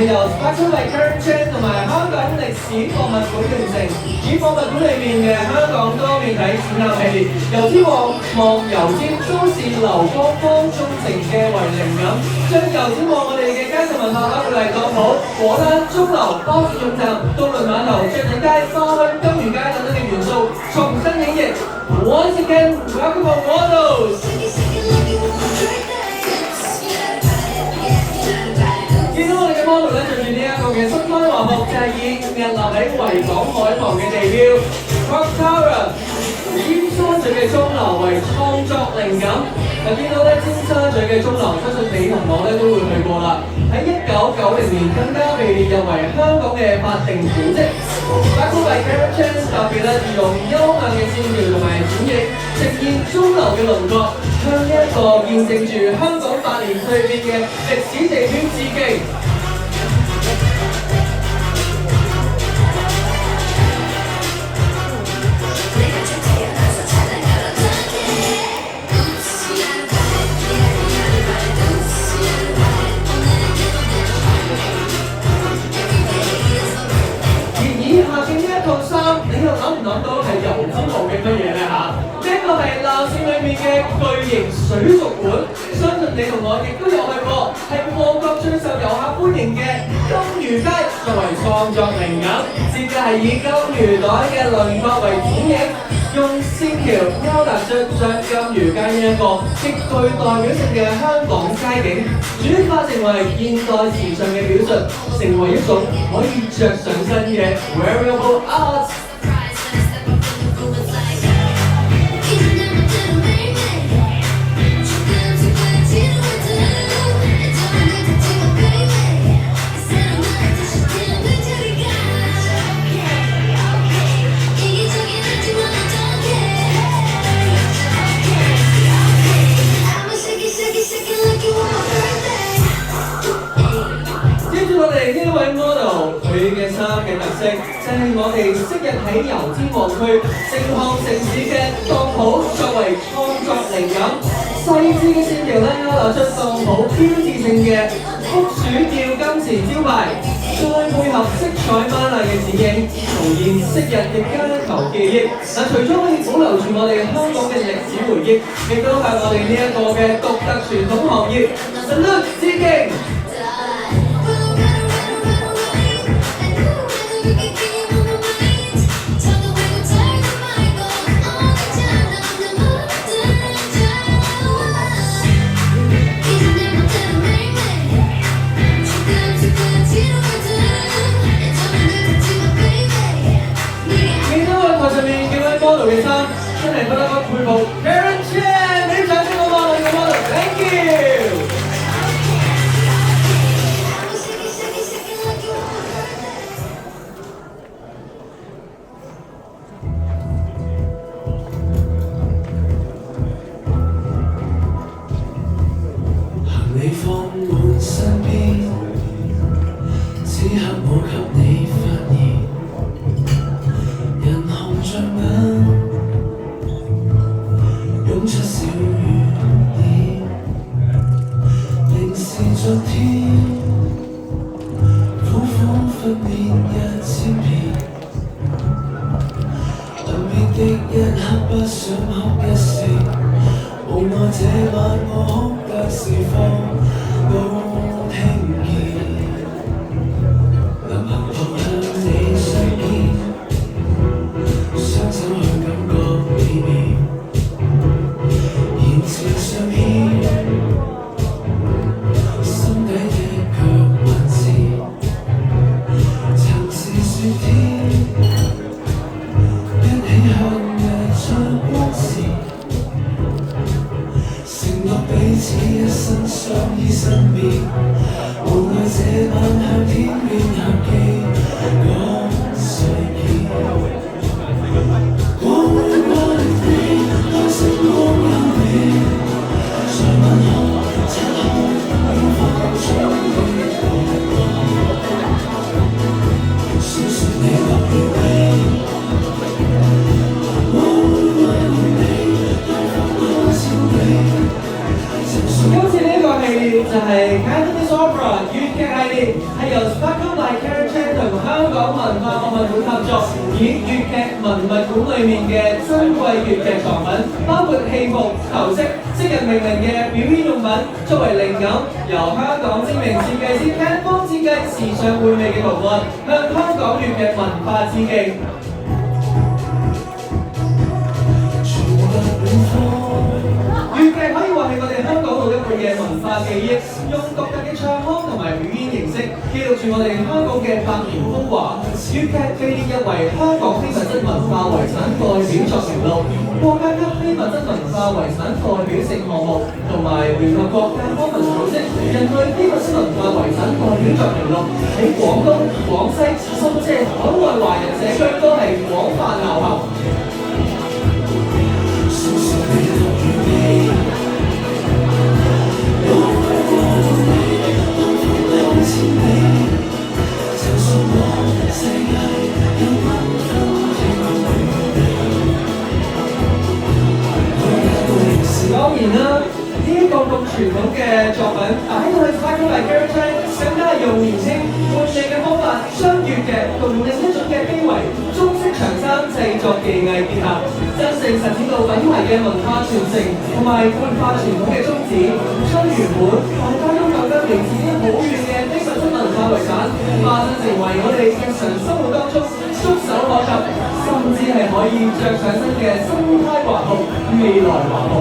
係由 Sparkle by Karen Chan 同埋香港歷史博物館聯成，以博物館裏面嘅香港多面體展覽系列，油尖旺油尖都市流光方中城嘅為靈感，將油尖旺我哋嘅街上文化包括嚟當鋪、果欄、鐘樓、巴士總站、渡輪碼頭、雀仔街、花墟、金魚街等等嘅元素重新演繹。Once again, welcome our models。見到我哋嘅 model 咧，着住呢一個嘅新開華服，就係以屹立喺維港海旁嘅地標 Cross Tower 尖沙咀嘅鐘樓為創作靈感。嗱，見到咧尖沙咀嘅鐘樓，相信你同我咧都會去過啦。喺1990年更加被列入為香港嘅法定古蹟。Sparkle by Karen Chan 特別咧用優雅嘅線條同埋剪翼，呈現鐘樓嘅輪廓，向呢一個見證住香港百年蛻變嘅歷史地標致敬。你又諗唔諗到係油尖旺嘅乜嘢咧嚇？呢一個係鬧市裏面嘅巨型水族館，相信你同我亦都有去過，係旺角最受遊客歡迎嘅金魚街作為創作靈感，設計係以金魚袋嘅輪廓為剪影，用線條勾勒出將金魚街呢一個極具代表性嘅香港街景，轉化成為現代時尚嘅表述，成為一種可以着上身嘅 wearable art。呢一位 model 佢嘅衫嘅特色就係我哋昔日喺油尖旺區盛項城市嘅當鋪作為創作靈感，細緻嘅線條咧勾勒出當鋪標誌性嘅福鼠吊金錢招牌，再配合色彩斑斕嘅剪影，重現昔日嘅街頭記憶。嗱，除咗可以保留住我哋香港嘅歷史回憶，亦都係我哋呢一個嘅獨特傳統行業。Salute 致敬！嘅衫真係不得不佩服 Karen Chan， 你掌聲好嗎？我哋嘅 model，thank you。行李放滿身邊，此刻我給你發現，人紅着眼。湧出小雨點，凝視昨天，苦彷彿變1000遍。臨別的一刻不想哭一聲，無奈這晚我哭得四方都聽見。臨行旁向你相見，雙手去感覺美妙。前相牽，心底的腳還是曾是雪天，一起向日出光時，承諾彼此一生相文化博物館合作，以粵劇文物館裏面嘅珍貴粵劇藏品，包括戲服、頭飾、即日命名嘅表演用品，作為靈感，由香港知名設計師 Ken 方設計時尚匯味嘅圖案，向香港粵劇文化致敬。粵劇可以話係我哋香港老一輩嘅文化記憶，用獨特嘅唱腔同埋表演形式，記錄住我哋香港嘅百年風華。粵劇被列入為香港非物質文化遺產代表作名錄、國家級非物質文化遺產代表性項目，同埋聯合國教科文組織人類非物質文化遺產代表作名錄，喺廣東、廣西甚至海外華人社區都係廣泛流行。當然啦，呢一個咁傳統嘅作品擺到去 Sparkle by Karen Chan，更加係用年輕活力嘅方法，將粵劇同另一種嘅非遺中式長衫製作技藝結合，真正實踐到品牌嘅文化傳承同埋活化傳統嘅宗旨，將原本大家都覺得嚟自於好遠嘅非物質文化遺產，化身成為我哋日常生活當中觸手可及，甚至係可以着上身嘅新派華服、未來華服。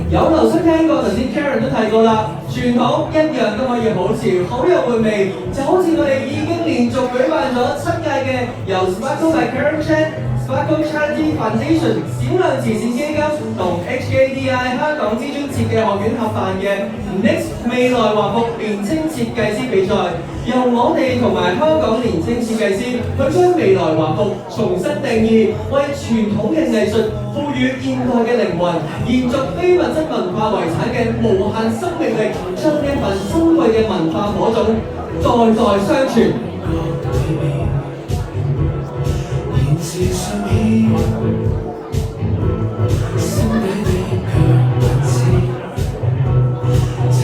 有留心聽過頭先 Karen 都提過啦，傳統一樣都可以好潮，好有回味，就好似我哋已經連續舉辦咗7屆嘅由 Sparkle by Karen Chan、Sparkle Charity Foundation 閃亮慈善基金同 HKDI 香港知專設計學院合辦嘅 Next 未來華服年青設計師比賽，由我哋同埋香港年青設計師去將未來華服重新定義，為傳統嘅藝術賦予現代嘅靈魂，延續非物質文化遺產嘅無限生命力，將呢一份珍貴嘅文化火種代代相傳。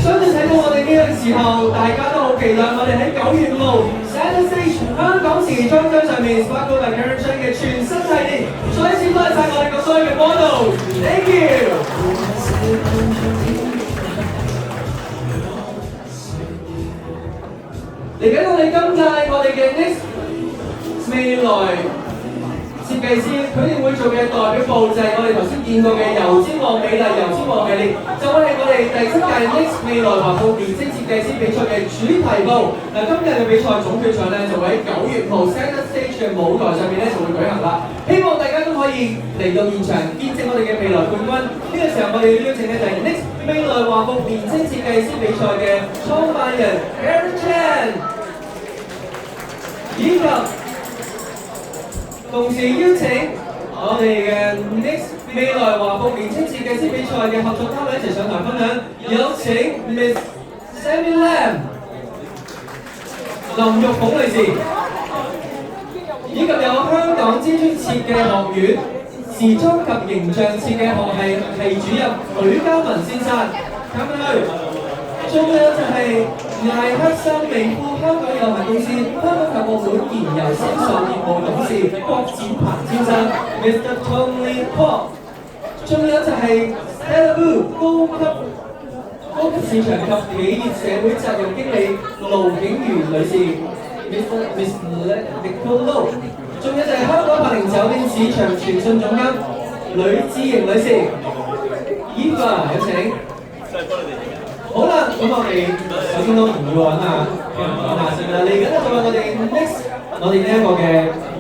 相信睇到我哋呢個時候，大家都好期待我哋喺9月5號 Center Stage 香港時裝週上面 Sparkle by Karen Chan 嘅全新系列，再一次多謝晒我哋咁多嘅 model，Thank you。嚟緊我哋今屆我哋嘅 Next 未來設計師，佢哋會做嘅代表部就係我哋頭先見過嘅油尖旺美麗、油尖旺系列，就會係我哋第7屆 Next 未來華服年青設計師比賽嘅主題部。嗱，今日嘅比賽總決賽咧就會喺9月5號 Center Stage 嘅舞台上面咧就會舉行啦。希望大家都可以嚟到現場見證我哋嘅未來冠軍。呢個時候我哋要邀請嘅就係 Next 未來華服年青設計師比賽嘅創辦人 Karen Chan， 以及同時邀請我哋嘅 Next 未來華服年青設計師比賽嘅合作單位一齊上台分享，有請 Miss Sammy Lam、林玉鳳女士，以及有香港知專設計學院時裝及形象設計學系主任許家文先生，咁樣仲有就係艾克森美孚香港有限公司香港購物館燃油銷售業務董事郭展鵬先生 ，Mr. Tony Paul， 仲有就係 Stella Wu 高級市場及企業社會責任經理盧景如女士 ，Miss Nicole Low， 仲有就係香港柏寧酒店市場傳訊總監呂志瑩女士 ，Eva 有請。好啦，咁我哋首先都唔要揾啊講下先啦。嚟緊咧就係我哋 Next 我哋呢一個嘅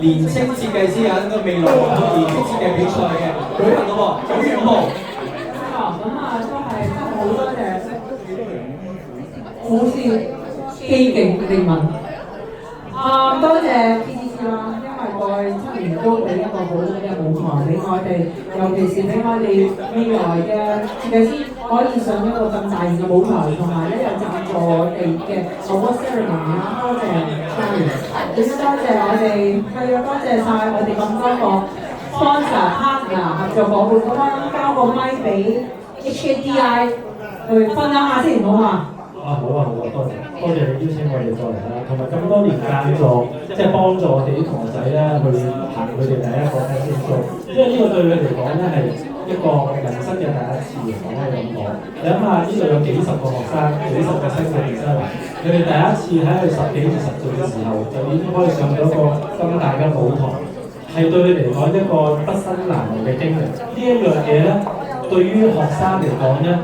年青設計師啊，呢個未來華服年青設計比賽嘅舉行咯喎，9月5號。咁啊，都係真係好多謝好笑機警靈敏。多謝 PCC 啦，因為過去7年都俾一個好好嘅舞台俾我哋，尤其是俾我哋未來嘅設計師。可以上一個咁大型嘅舞台，同埋咧又贊助我哋嘅 award ceremony 啦，多謝 Carrie， 亦都多謝我哋係啊，多謝晒我哋咁多個 sponsor partner 合作伙伴，咁樣交個咪俾 HKDI 去分享下先，好嘛？啊好啊好啊，多謝你邀請我哋過嚟啦，同埋咁多年贊助，即係幫助我哋啲同學仔咧去行佢哋第一個 fashion show，因為呢個對佢嚟講咧係一個人生嘅第一次嚟講可以咁講。你諗下呢度有幾十個學生，幾十個新嘅學生，佢哋第一次喺佢10幾至10歲嘅時候就已經可以上咗一個咁大嘅舞台，係對你嚟講一個畢生難忘嘅經歷。呢一樣嘢咧，對於學生嚟講咧，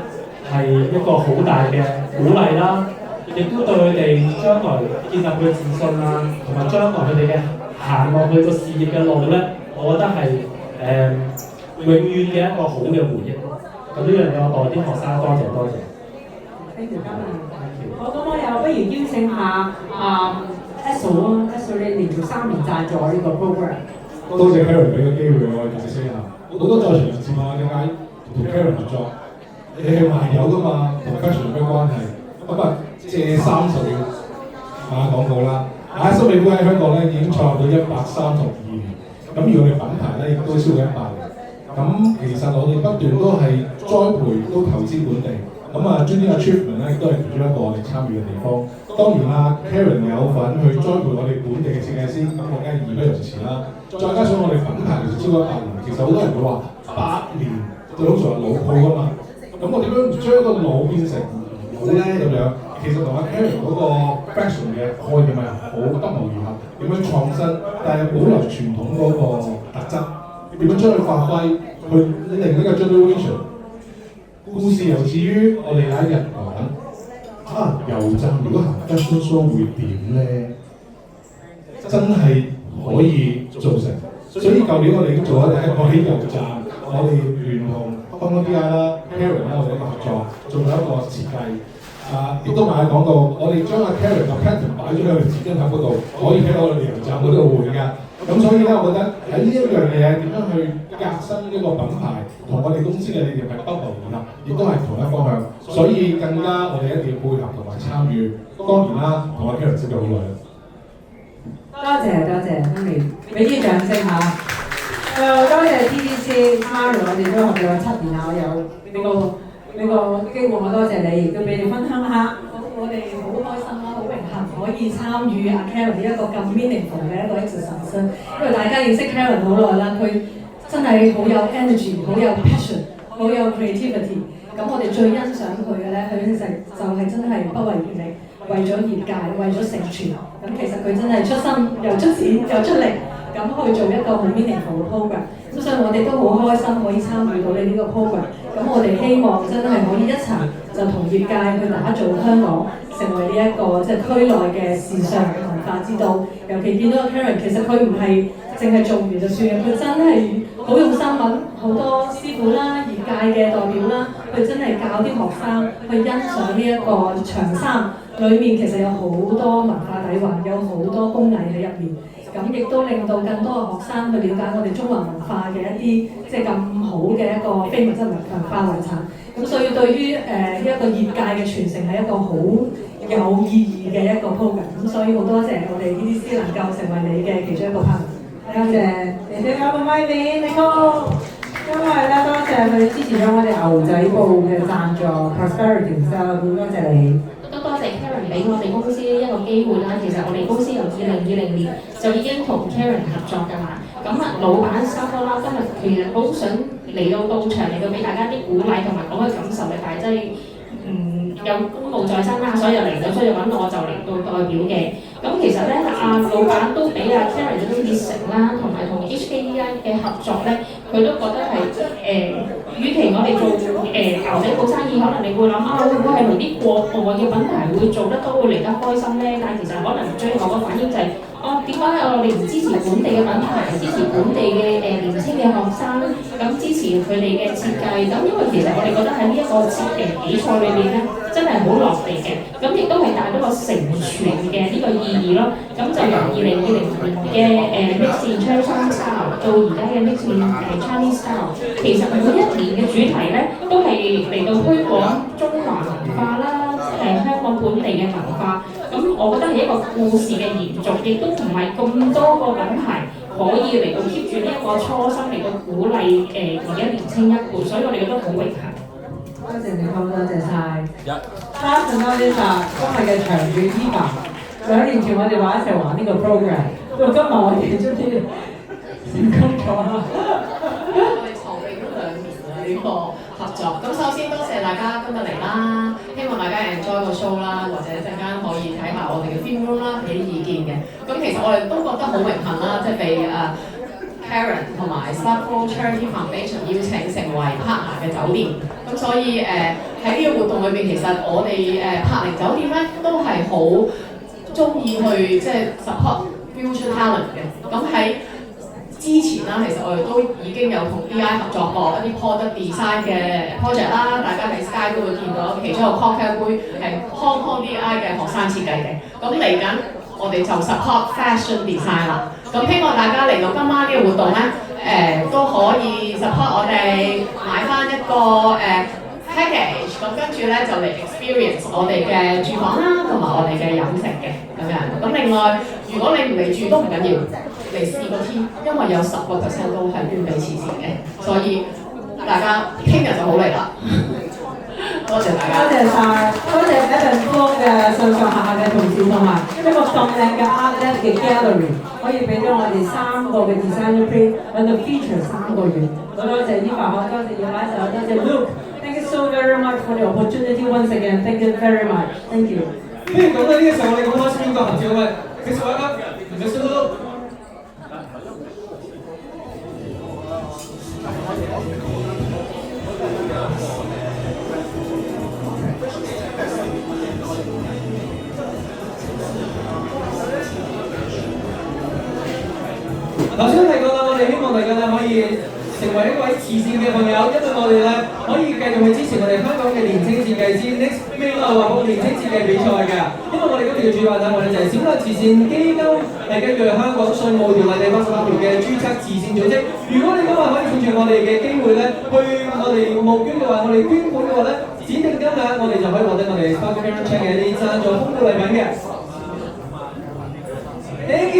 係一個好大嘅鼓勵啦，亦都對佢哋將來建立佢嘅自信啦，同埋將來佢哋嘅行落去個事業嘅路咧，我覺得係永遠嘅一個好嘅回憶。咁呢樣嘢我代啲學生多謝。Thank you， 好，咁我又不如邀請下Esso 啦 ，Esso 你連續3年贊助呢個 program。多謝 Karen 俾個機會我解釋一下，好多在場人士問我點解同 Karen 合作。你係賣友㗎嘛，同 fashion 有咩關係？咁啊，借30秒打廣告啦。森美孚喺香港咧已經創立到132年，咁而我哋品牌咧亦都超過100年。咁其實我哋不斷都係栽培，都投資本地。咁啊 Junior Achievement 咧亦都係其中一個我哋參與嘅地方。當然啦 ，Karen 有份去栽培我哋本地嘅設計師，咁我梗係義不容辭啦。再加上我哋品牌其實超過100年，其實好多人會話100年就好似話老鋪㗎嘛。咁我點樣將個老變成好咧咁樣？其實同阿 Karen 嗰個 fashion 嘅概念係好不謀而合，點樣創新，但係保留傳統嗰個特質，點樣將佢發揮，去令呢個 generation 故事由至於我哋有一日講油站如果行 fashion show 會點咧？真係可以做成，所以舊年我哋已經做咗第一個喺油站，我哋聯同Concordia 啦、Karen 啦，我哋一個合作，做咗一個設計。亦都賣廣告，我哋將阿 Karen 嘅 pattern 擺咗喺我哋紙巾盒嗰度，可以喺我哋油站嗰度換㗎。咁所以咧，我覺得喺呢一樣嘢點樣去革新一個品牌，同我哋公司嘅理念係不謀而合，亦都係同一方向。所以更加我哋一定要配合同埋參與。當然啦，同阿 Karen 識咗好耐啦。多謝 Henry， 俾啲掌聲嚇。多謝 TDC Mario， 我哋都合作咗7年啦，我有呢個機會，我多謝你，亦都俾你分享下。我哋好開心啦，好榮幸可以參與阿 Karen 呢一個咁 meaningful 嘅一個 exercise， 因為大家認識 Karen 好耐啦，佢真係好有 energy， 好有 passion， 好有 creativity。咁我哋最欣賞佢嘅咧，佢就係真係不遺餘力，為咗業界，為咗成全。咁其實佢真係出心又出錢又出力，咁去做一個好 meaningful 嘅 program。咁所以我哋都好開心可以參與到你呢個 program。咁我哋希望真係可以一齊就同業界去打造香港成為呢一個即係區內嘅時尚文化之都。尤其見到 Karen， 其實佢唔係淨係做完就算嘅，佢真係好用心揾好多師傅啦、業界嘅代表啦，佢真係教啲學生去欣賞呢一個長衫，裡面其實有好多文化底蘊，有好多工藝喺入面。咁亦都令到更多嘅學生去了解我哋中華文化嘅一啲即係咁好嘅一個非物質文化遺產。咁所以對於一個業界嘅傳承係一個好有意義嘅一個 program。咁所以好多謝我哋呢啲師能夠成為你嘅其中一個 partner。多謝，你哋交個咪俾你哥。因為咧，多謝佢支持咗我哋牛仔布嘅贊助 Prosperity 啦，好多謝你。都多謝 Karen 俾我哋公司一個機會啦。其實我哋公司由2020年就已經同 Karen 合作㗎啦。咁老闆沙多啦，今日其實好想嚟到場嚟到俾大家啲鼓勵同埋講嘅感受嘅，但係真係有公務在身啦，所以就嚟到，所以揾我就嚟到代表嘅。咁其實咧，老闆都俾Karen 嗰啲熱誠啦，同埋同 HKDI 嘅合作咧，佢都覺得係與其我哋做牛仔布生意，可能你會諗會唔會係同啲國外嘅品牌會做得都會嚟得開心咧？但係其實可能最後個反應就係點解我哋唔支持本地嘅品牌，支持本地嘅年輕嘅學生，咁支持佢哋嘅設計。咁因為其實我哋覺得喺呢一個比賽裏邊咧，真係好落地嘅，咁亦都係帶到個成全嘅呢個意義咯。咁就由2020年嘅Mix in Chinese Style 到而家嘅Mix in Chinese Style，其實每一年嘅主題咧都係嚟到推廣中華文化啦，香港本地嘅文化。咁我覺得係一個故事嘅延續，亦都唔係咁多個品牌可以嚟到 keep 住呢一個初心嚟到鼓勵而家年青一輩，所以我哋覺得好榮幸。多謝你講，多謝晒。Last but not least，今日嘅長遠Eva，兩年前我哋話一齊玩呢個 program， 到今日我哋終於成功咗啦。我哋籌備咗2年啦呢個合作，咁首先多謝大家今日嚟啦，希望大家 enjoy 個 show 啦，或者陣間可以睇下我哋嘅 film room 啦，俾啲意見嘅。咁其實我哋都覺得好榮幸啦，即係被Karen 同埋 Sparkle Charity Foundation 邀請成為 partner 嘅酒店，咁所以喺呢個活動裏邊，其實我哋柏寧酒店咧都係好中意去即係 support future talent 嘅。咁喺之前啦，其實我哋都已經有同 DI 合作過一啲 product design 嘅 project 啦，大家喺 Sky 都會見到其中一個 cocktail 杯係 Hong Kong DI 嘅學生設計嘅。咁嚟緊我哋就 support fashion design 啦。咁希望大家嚟到今晚呢個活動咧，都可以 support 我哋買翻一個package， 咁跟住咧就嚟 experience 我哋嘅住房啦，同埋我哋嘅飲食嘅咁樣。咁另外，如果你唔嚟住都唔緊要，嚟試個天，因為有10% 都係捐俾慈善嘅，所以大家聽日就好嚟啦。多謝大家。多謝晒，多謝 Evan Flo 嘅上上下下嘅同事，同埋一個咁靚嘅 Art Lab 嘅 Gallery， 可以俾咗我哋3個嘅 designer print 喺度 feature 3個月。好多謝 Eva， 多謝葉拉手，多謝 Luke。Thank you so very much for the opportunity once again. Thank you very much. Thank you。不如講到呢個時候，我哋咁開心呢個合照嘅，其實我覺得Mr. Luke。頭先提過啦，我哋希望大家咧可以成為一位慈善嘅朋友，因為我哋咧可以繼續去支持我哋香港嘅年輕設計師 Next Made 或者年輕設計比賽嘅。因為我哋今次嘅主辦咧，我哋就係小量慈善基金，係根據香港稅務條例第88條嘅註冊慈善組織。如果你今日可以趁住我哋嘅機會咧，去我哋募捐嘅話，我哋捐款嘅話咧，指定金額我哋就可以獲得我哋 Sparkle Karen Cheng 嘅一啲贊助豐富禮品嘅。Thank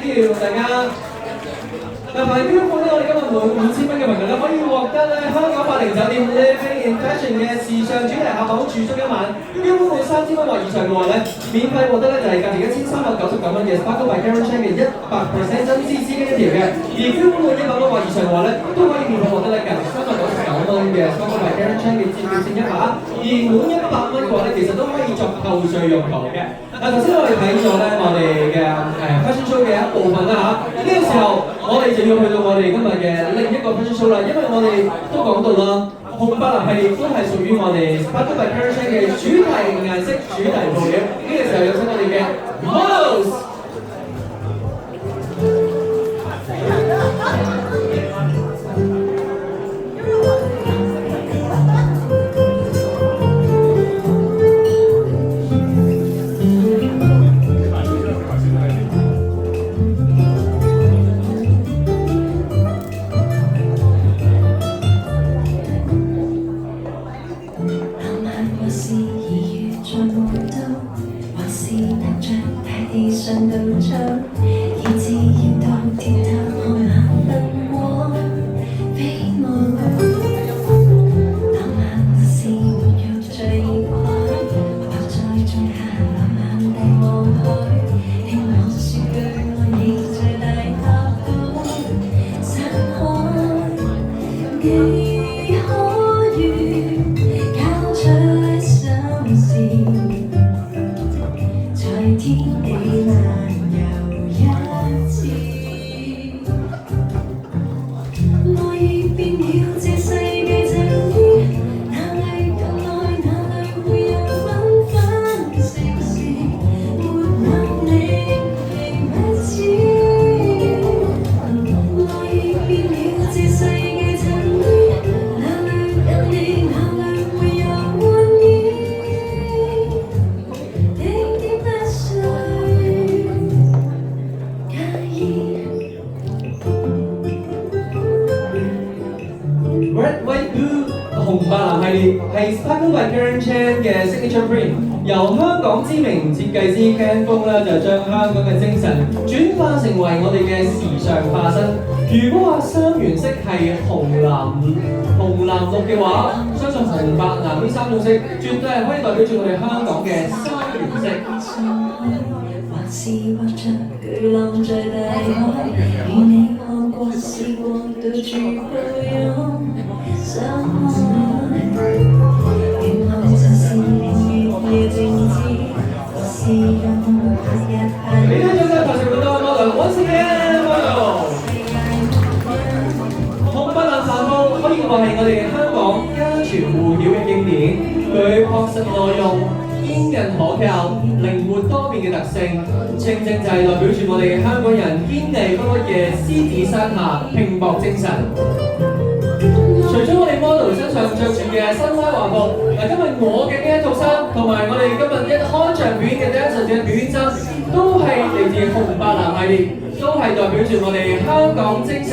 you，大家。嗱，排捐款咧，我哋今日每5000蚊嘅朋友咧，可以獲得咧香港柏寧酒店 Living in Fashion 嘅時尚主題客房住宿1晚，捐款滿3000蚊或以上嘅話咧，免費獲得咧就係價值1399蚊嘅 Sparkle by Karen Cheng 嘅100% 真絲絲巾一條嘅，而捐款滿100蚊或以上嘅話咧，都可以免費獲得咧價值399蚊嘅 Sparkle by Karen Cheng 嘅折疊性1把，而滿100蚊嘅話咧，其實都可以作扣稅用途嘅。嗱，頭先我哋睇咗咧我哋嘅fashion show 嘅一部分啦嚇，呢個時候我哋就要去到我哋今日嘅另一個 fashion show 啦，因為我哋都講到啦，紅白藍係亦都係屬於我哋 Sparkle by Karen Cheng 嘅主題顏色、主題布料。呢個時候有請我哋嘅 models。上到窗，以至要到鐵塔看下燈光飛舞。當晚我是沒有最快，或在仲夏浪漫地望海，聽我說句愛你最大拍檔散開，幾可願交出心事，在天地難遊一次，愛已變了這世界剩於哪裏更愛哪裏會有繽紛盛事，沒有你並不知，愛已變了這世界剩於哪裏有你哪裏會有歡意，定點不想。signature print， 由香港知名設計師 Ken 風咧就將香港嘅精神轉化成為我哋嘅時尚化身。如果話三原色係紅藍綠嘅話，相信紅白藍呢三種色絕對係可以代表住我哋香港嘅三原色。還是畫着巨浪在大海，與你看過試過對住抱擁相愛，原來就是要靜止，或是讓日日你睇咗嘅拍攝好多 model，once again model。紅白藍帆布可以話係我哋香港家傳戶曉嘅經典，佢樸實耐用、堅韌可靠、靈活多變嘅特性，正正就係代表住我哋香港人堅毅不屈嘅獅子山下拼搏精神。除咗我哋 model 身上着住嘅新拉華服，今日我嘅呢一套衫，同埋我哋今日一開場表演嘅 dancer 嘅表演衫，都係嚟自紅白藍系列，都係代表住我哋香港精神。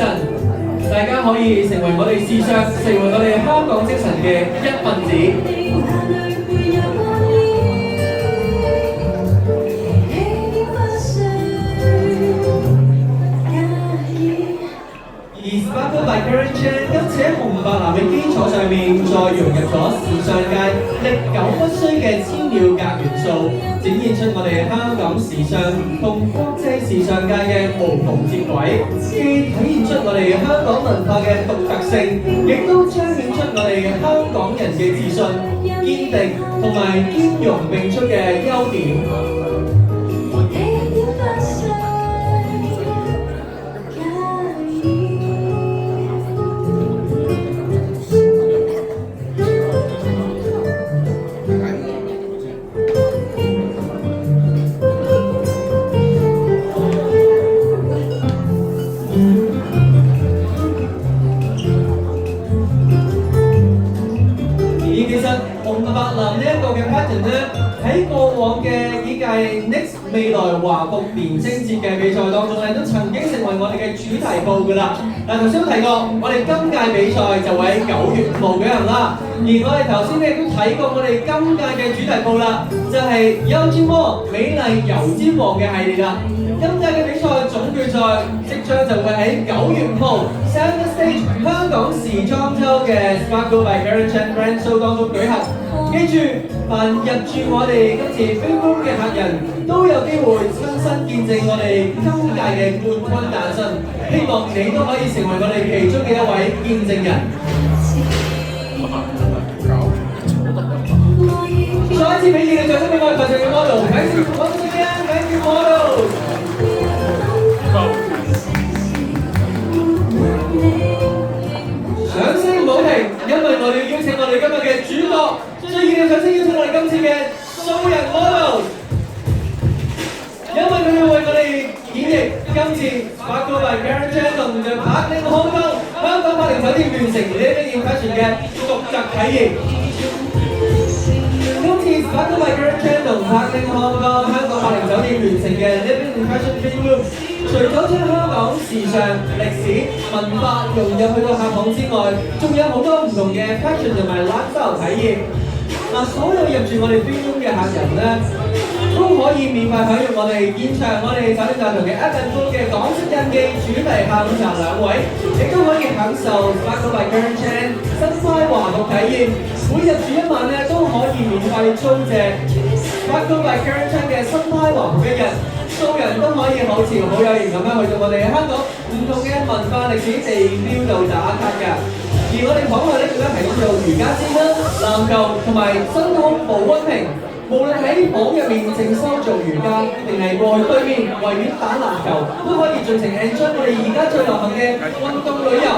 大家可以成為我哋時尚，成為我哋香港精神嘅一份子。而 Sparkle by Karen Chan 今次喺紅白藍嘅基礎上面，再融入咗時尚界歷久不衰嘅千鳥格元素，展現出我哋香港時尚同國際時尚界嘅無縫接軌，既體現出我哋香港文化嘅獨特性，亦都彰顯出我哋香港人嘅自信、堅定同埋兼容並蓄嘅優點。喺過往嘅幾屆 Next 未來華服年青設計比賽當中咧，都曾經成為我哋嘅主題報㗎啦。嗱，頭先都提過，我哋今屆比賽就會喺9月5號舉行啦。而我哋頭先咧都睇過我哋今屆嘅主題報啦，就係優之魔美麗油之王嘅系列啦。今屆嘅比賽總決賽即將就會喺9月5號 Center Stage 香港時裝週嘅 Sparkle by Karen Chan Grand Show 當中舉行。記住，凡入住我哋今次 Film Room 嘅客人，都有機會親身見證我哋今屆嘅冠軍誕生。希望你都可以成為我哋其中嘅一位見證人。再一次俾你嘅掌聲俾我哋台上嘅 model，Thank you once again，Thank you model。掌聲唔好停，因為我哋要邀請我哋今日嘅主角。最熱烈嘅掌聲邀請我哋今次嘅素人 model， 因為佢要為我哋演繹今次 Sparkle by Karen Chan 同嘅柏寧漢江香港柏寧酒店完成 Living in Fashion 嘅獨特體驗。今次 Sparkle by Karen Chan 同柏寧漢江香港柏寧酒店完成嘅 Living in Fashion Film Room， 除咗將香港時尚、歷史、文化融入去到客房之外，仲有好多唔同嘅 fashion 同埋 lifestyle 體驗。所有入住我哋 Film Room 嘅客人咧，都可以免費享用我哋現場我哋酒店大堂嘅 F&B 嘅港式印記主題下午茶2位，亦都可以享受 Sparkle by Karen Chan 新派華服體驗。每入住一晚咧，都可以免費租借 Sparkle by Karen Chan 嘅新派華服一日。素人都可以好潮好有型咁樣去到我哋香港唔同嘅文化歷史地標度打卡㗎。而我哋房內咧更加提供到瑜伽墊啦、籃球同埋真空保溫瓶。無論喺房入面靜修做瑜伽，定係過去對面維園打籃球，都可以盡情 enjoy 我哋而家最流行嘅運動旅遊。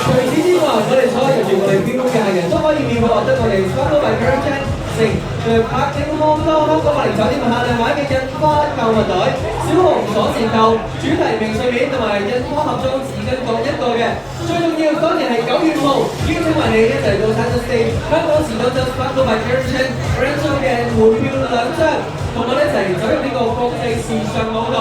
除此之外，我哋所有入住我哋標嘅客人都可以免費獲得我哋 Sparkle by Karen Chan 柏寧漢江香港柏寧酒店限量版嘅印花購物袋、小紅鎖匙扣、主題明信片同埋印花盒裝紙巾各一個嘅。最重要當然係9月5號，邀請埋你一齊到 Center Stage 香港時裝週 Sparkle by Karen Chan Grand Show 嘅門票2張，同我哋一齊走入呢個國際時尚舞台。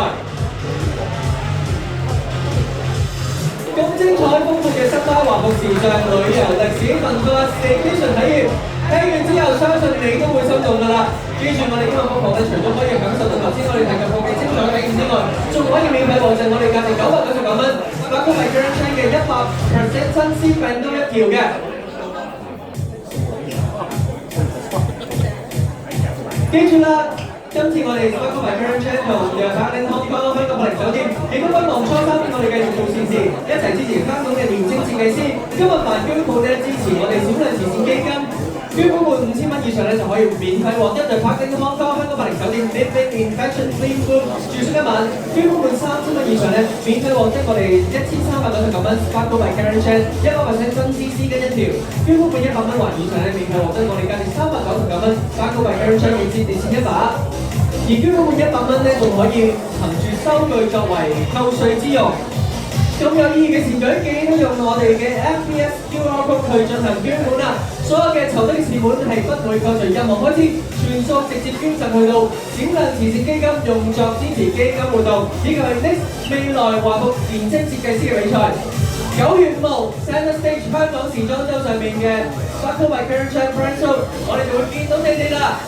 咁精彩豐富嘅新派華服時尚旅遊歷史文化 staycation 體驗。聽完之後，相信你都會心動㗎啦。記住我哋今日課堂咧，除咗可以享受到頭先我哋提及過嘅精彩體驗之外，仲可以免費獲贈我哋價值999蚊，Sparkle by Karen Chan 嘅100% 新鮮餅乾一條嘅。記住啦！今次我哋 Sparkle by Karen Chan 同Parkland Hong Kong 香港柏寧酒店，亦都不忘初三我哋繼續做善事，一齊支持香港嘅年青設計師。今日凡捐款咧支持我哋小量慈善基金，捐款滿5000蚊以上咧就可以免費獲一對 Parkland Hong Kong 香港柏寧酒店 Live in Fashion Clean Food 住宿一晚，捐款滿3000蚊以上咧免費獲得我哋1399蚊 Sparkle by Karen Chan 100% 真 CC 巾一條，捐款滿100蚊或以上咧免費獲得我哋價值399蚊 Sparkle by Karen Chan 熱線電線一把。而捐款滿100蚊咧，仲可以憑住收據作為扣稅之用。咁有意義嘅善舉，記得用我哋嘅 FBS QR Code 去進行捐款啦。所有嘅籌得嘅善款係不會扣除任何開支，全數直接捐贈去到閃亮慈善基金，用作支持基金活動，以及係 Next 未來華服年青設計師嘅比賽。9月5號 Center Stage 香港時裝週上面嘅 Sparkle by Karen Chan Brand Show，我哋就會見到你哋啦。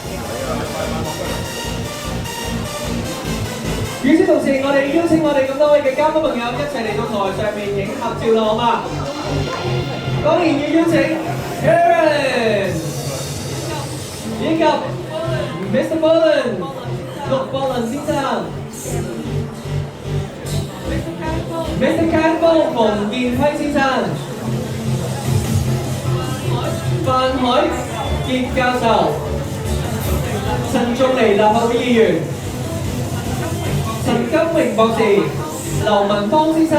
與此同時，我哋邀請我哋咁多位嘅嘉賓朋友一齊嚟到台上面影合照啦，好嘛？當然要邀請 Karen 以及 Mr. Bolan 陸博倫先生、Mr. Campbell 馮建輝先生、范海傑教授、陳仲尼立法會議員。陳金榮博士、劉文芳先生，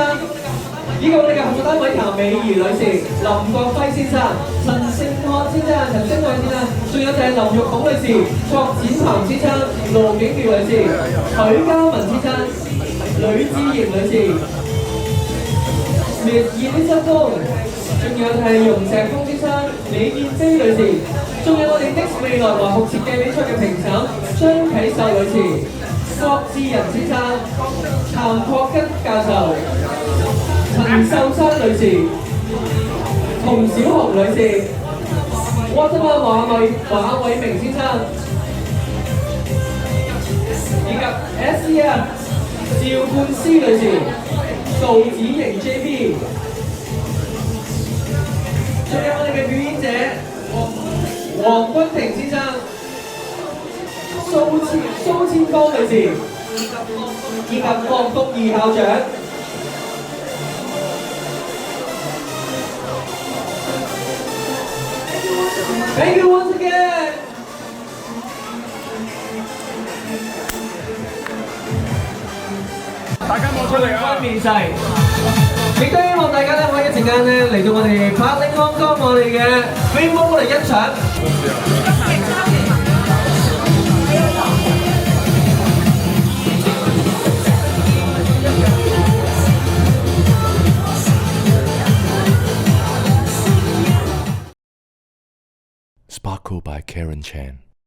以及我哋嘅合作單位譚美儀女士、林國輝先生、陳勝漢先生、陳星偉先生，仲有就係林玉鳳女士、郭展鵬先生、盧景耀女士、許嘉文先生、呂志賢女士、Miss Elizabeth， 仲有就係容石峰先生、李燕飛女士，仲有我哋 Next 未來華服設計比賽嘅評審張啟秀女士。郭志仁先生、譚國根教授、陳秀珊女士、洪小紅女士、Waterman 馬偉明先生，以及 SCF 趙冠思女士、杜子瑩 JP， 仲有我哋嘅表演者黃君婷先生。蘇千芳女士，以及郭福義校長。Thank you once again。大家望出嚟啊！面世，亦都希望大家咧可以一陣間咧嚟到我哋Parkland Hong Kong我哋嘅 Green Wall 嚟欣賞。Sparkle by Karen Chan.